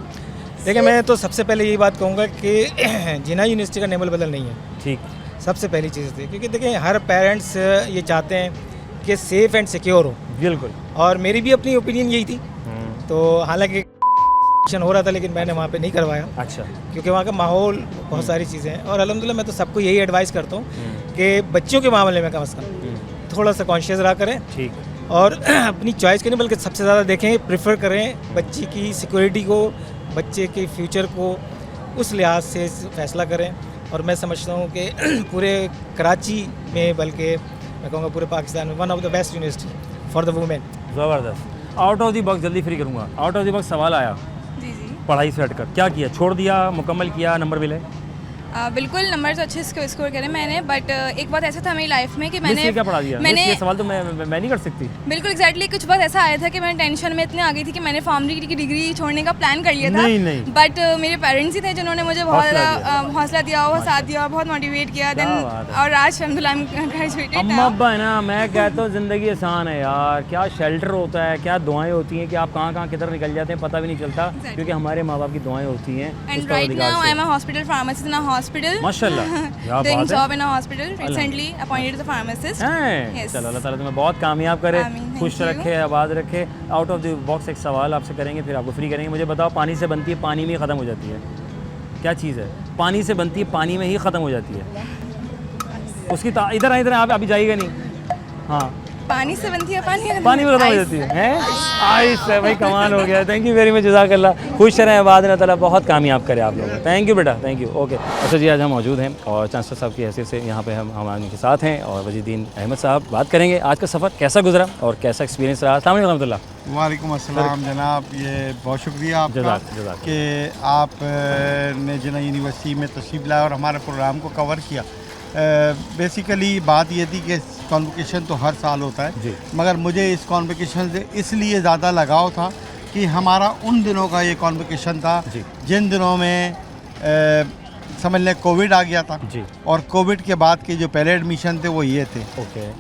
देखिए मैं तो सबसे पहले यही बात कहूँगा कि जिन्ना यूनिवर्सिटी का नेमल बदल नहीं है। ठीक, सबसे पहली चीज़ थी, क्योंकि देखिए हर पेरेंट्स ये चाहते हैं कि सेफ़ एंड सिक्योर हो। बिल्कुल। और मेरी भी अपनी ओपिनियन यही थी। तो हालांकि हो रहा था लेकिन मैंने वहाँ पे नहीं करवाया। अच्छा। क्योंकि वहाँ का माहौल बहुत सारी चीज़ें हैं और अल्हम्दुलिल्लाह मैं तो सबको यही एडवाइस करता हूँ कि बच्चियों के मामले में कम से कम थोड़ा सा कॉन्शियस रहा करें। ठीक। और अपनी चॉइस के नहीं बल्कि सबसे ज़्यादा देखें, प्रेफर करें बच्ची की सिक्योरिटी को, बच्चे के फ्यूचर को, उस लिहाज से फैसला करें। और मैं समझता हूँ कि पूरे कराची में, बल्कि मैं कहूँगा पूरे पाकिस्तान में one of the best university for the women. ज़बरदस्त। आउट ऑफ द बॉक्स जल्दी फ्री करूँगा, आउट ऑफ द बॉक्स सवाल आया पढ़ाई से हटकर, क्या किया, छोड़ दिया, मुकम्मल किया, नंबर मिले? बिल्कुल नंबर तो अच्छे स्कोर करे मैंने, बट एक बात ऐसा था मेरी लाइफ में कि मैंने क्या पढ़ा दिया? मैंने ये सवाल तो मैं नहीं कर सकती। बिल्कुल एग्जैक्टली कुछ बात ऐसा आया था कि मैं टेंशन में इतने आ गई थी कि मैंने फार्मरी की डिग्री छोड़ने का प्लान कर लिया था। नहीं। बट मेरे पेरेंट्स ही थे जिन्होंने मुझे बहुत ज़्यादा हौसला दिया, बहुत साथ दिया, बहुत मोटिवेट किया। देन और आज अल्हम्दुलिल्लाह ग्रेजुएटेड। अम्मा अब्बा है ना, मैं कहता हूँ ज़िंदगी आसान है यार, क्या शेल्टर होता है, क्या दुआएं होती हैं कि आप कहाँ किधर निकल जाते हैं पता भी नहीं चलता, क्योंकि हमारे माँ बाप की दुआएं होती हैं। And right now I am a hospital pharmacist in a hospital. माशाल्लाह, doing job in a hospital, recently appointed as a pharmacist. Yes. चलो अल्लाह ताला तुम्हें बहुत कामयाब करे, खुश रखे, आबाद रखे। आउट ऑफ द बॉक्स एक सवाल आपसे करेंगे, फिर आपको फ्री करेंगे। मुझे बताओ, पानी से बनती है, पानी में ही ख़त्म हो जाती है, क्या चीज़ है? पानी से बनती है, पानी में ही ख़त्म हो जाती है। उसकी इधर आप अभी जाइएगा नहीं। हाँ, पानी से बनती है, पानी में खत्म हो जाती है। आइस है भाई, कमाल हो गया। थैंक यू वेरी मच, जज़ाकल्लाह। खुश रहें, बाद में ताला बहुत कामयाब करे आप लोग। थैंक यू बेटा, थैंक यू। ओके, अच्छा जी, आज हम मौजूद हैं और चांसलर साहब की हैसियत से यहाँ पे हम के साथ हैं और वजीदीन अहमद साहब बात करेंगे आज का सफ़र कैसा गुजरा और कैसा एक्सपीरियंस रहा। अस्सलाम वालेकुम रहमतुल्लाह। वालेकुम अस्सलाम जनाब, ये बहुत शुक्रिया आपका कि आपने जिन्ना यूनिवर्सिटी में तशरीफ़ लाया और हमारे प्रोग्राम को कवर किया। बेसिकली बात ये थी कि कॉन्वोकेशन तो हर साल होता है, मगर मुझे इस कॉन्वोकेशन से इसलिए ज़्यादा लगाव था कि हमारा उन दिनों का ये कॉन्वोकेशन था जिन दिनों में समझ लें कोविड आ गया था। और कोविड के बाद के जो पहले एडमिशन थे वो ये थे।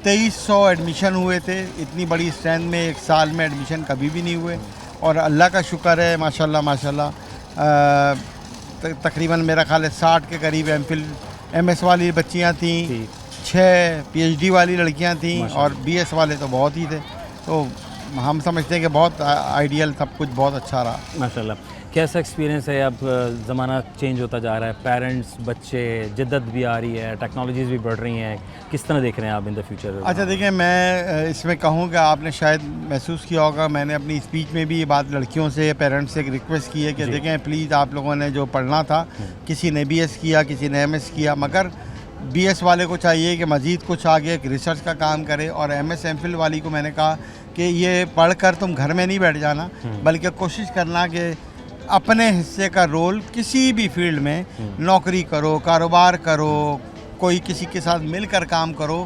2300 एडमिशन हुए थे। इतनी बड़ी स्ट्रेंथ में एक साल में एडमिशन कभी भी नहीं हुए और अल्लाह का शुक्र है माशाल्लाह तकरीबन मेरा ख्याल है 60 के करीब MS वाली बच्चियाँ थीं, 6 PhD वाली लड़कियाँ थीं और BS वाले तो बहुत ही थे। तो हम समझते हैं कि बहुत आइडियल, सब कुछ बहुत अच्छा रहा माशाल्लाह। कैसा एक्सपीरियंस है? अब ज़माना चेंज होता जा रहा है, पेरेंट्स, बच्चे, जिद्दत भी आ रही है, टेक्नोलॉजीज़ भी बढ़ रही हैं, किस तरह देख रहे हैं आप इन द फ्यूचर? अच्छा देखिए, मैं इसमें कहूँ कि आपने शायद महसूस किया होगा, मैंने अपनी स्पीच में भी ये बात लड़कियों से, पेरेंट्स से एक रिक्वेस्ट की है कि देखें प्लीज़, आप लोगों ने जो पढ़ना था, किसी ने BS किया, किसी ने MS किया, मगर BS वाले को चाहिए कि मज़ीद कुछ आगे एक रिसर्च का काम करे। और MS MPhil वाली को मैंने कहा कि ये पढ़ कर तुम घर में नहीं बैठ जाना, बल्कि कोशिश करना कि अपने हिस्से का रोल किसी भी फील्ड में, नौकरी करो, कारोबार करो, कोई किसी के साथ मिलकर काम करो।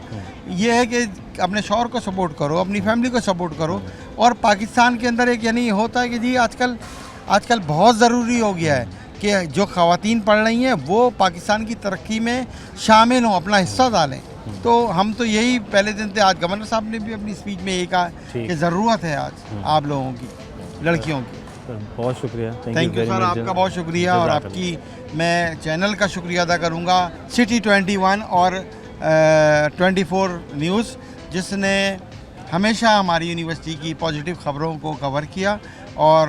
ये है कि अपने शौहर को सपोर्ट करो, अपनी फैमिली को सपोर्ट करो। और पाकिस्तान के अंदर एक यानी होता है कि जी आजकल बहुत ज़रूरी हो गया है कि जो ख़वातीन पढ़ रही हैं वो पाकिस्तान की तरक्की में शामिल हों, अपना हिस्सा डालें। तो हम तो यही पहले दिन थे, आज गवर्नर साहब ने भी अपनी स्पीच में यही कहा कि ज़रूरत है आज आप लोगों की, लड़कियों की। बहुत शुक्रिया, थैंक यू सर, आपका बहुत शुक्रिया। और आपकी मैं चैनल का शुक्रिया अदा करूँगा, सिटी 21 और 24 न्यूज़, जिसने हमेशा हमारी यूनिवर्सिटी की पॉजिटिव ख़बरों को कवर किया। और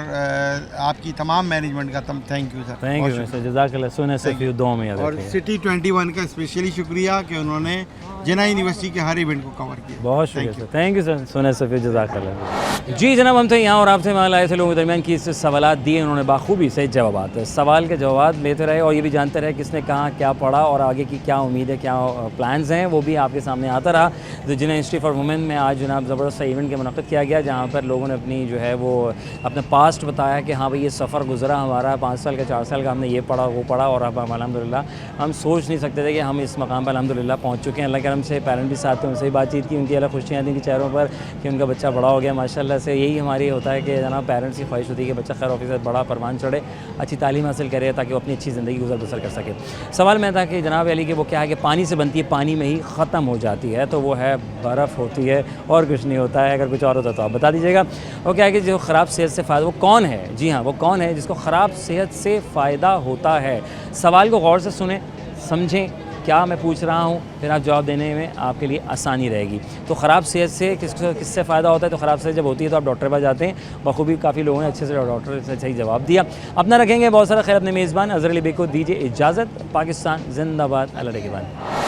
आपकी तमाम मैनेजमेंट का thank you sir. Thank you sir, जज़ाकल्लाह। सुने से फिर दुआ में याद और रखिएगा। सिटी 21 का स्पेशली शुक्रिया कि उन्होंने जिन्ना यूनिवर्सिटी के हर इवेंट को कवर किया। बहुत शुक्रिया सर, थैंक यू सर। सुने से फिर जज़ाकल्लाह। जी जनाब, हम थे यहाँ और आपसे वहाँ लाए थे लोगों के दरमियान की सवाल दिए उन्होंने बाखूबी से जवाब, सवाल के जवाब लेते रहे और ये भी जानते रहे किसने कहाँ क्या पढ़ा और आगे की क्या उम्मीद है, क्या प्लान्स हैं, वो भी आपके सामने आता रहा। तो जिन्हें इंस्टीट्यूट फॉर वुमेन में आज जनाब ज़बरदस्त इवेंट के मुनक़्क़िद किया गया, जहाँ पर लोगों ने अपनी जो है वो अपना पास्ट बताया कि हाँ भाई ये सफ़र गुजरा हमारा 5 साल का 4 साल का, हमने ये पढ़ा वो पढ़ा और अब अल्हम्दुलिल्लाह हम सोच नहीं सकते थे कि हम इस मकाम पर अल्हम्दुलिल्लाह पहुँच चुके हैं। अल्लाह के करम से पेरेंट्स भी साथ थे, उनसे भी बातचीत की, उनकी अलग खुशियाँ थी कि चेहरों पर कि उनका बच्चा बड़ा हो गया माशाल्लाह से। यही हमारी होता है कि जनाब पेरेंट्स की ख्वाहिश होती है कि बच्चा खैर ऑफिसर बड़ा परवान चढ़े, अच्छी तालीम हासिल करे ताकि वो अपनी अच्छी ज़िंदगी गुजर बसर कर सके। सवाल में था कि जनाब अली कि वो क्या है कि पानी से बनती है, पानी में ही ख़त्म हो जाती है, तो वो है बर्फ़ होती है और कुछ नहीं होता है। अगर कुछ और होता तो आप बता दीजिएगा। वो क्या है कि जो ख़राब सेहत से फ़ायदा, वो कौन है? जी हाँ, वो कौन है जिसको ख़राब सेहत से फ़ायदा होता है? सवाल को गौर से सुने, समझें क्या मैं पूछ रहा हूँ, फिर आप जवाब देने में आपके लिए आसानी रहेगी। तो ख़राब सेहत से किससे फ़ायदा होता है? तो ख़राब सेहत जब होती है तो आप डॉक्टर के पास जाते हैं। बखूबी काफ़ी लोगों ने अच्छे से डॉक्टर से सही जवाब दिया। अपना रखेंगे बहुत सारा खैर। अपने मेज़बान अज़हर अली बेग को दीजिए इजाज़त। पाकिस्तान जिंदाबाद। अल्लाह के बाद।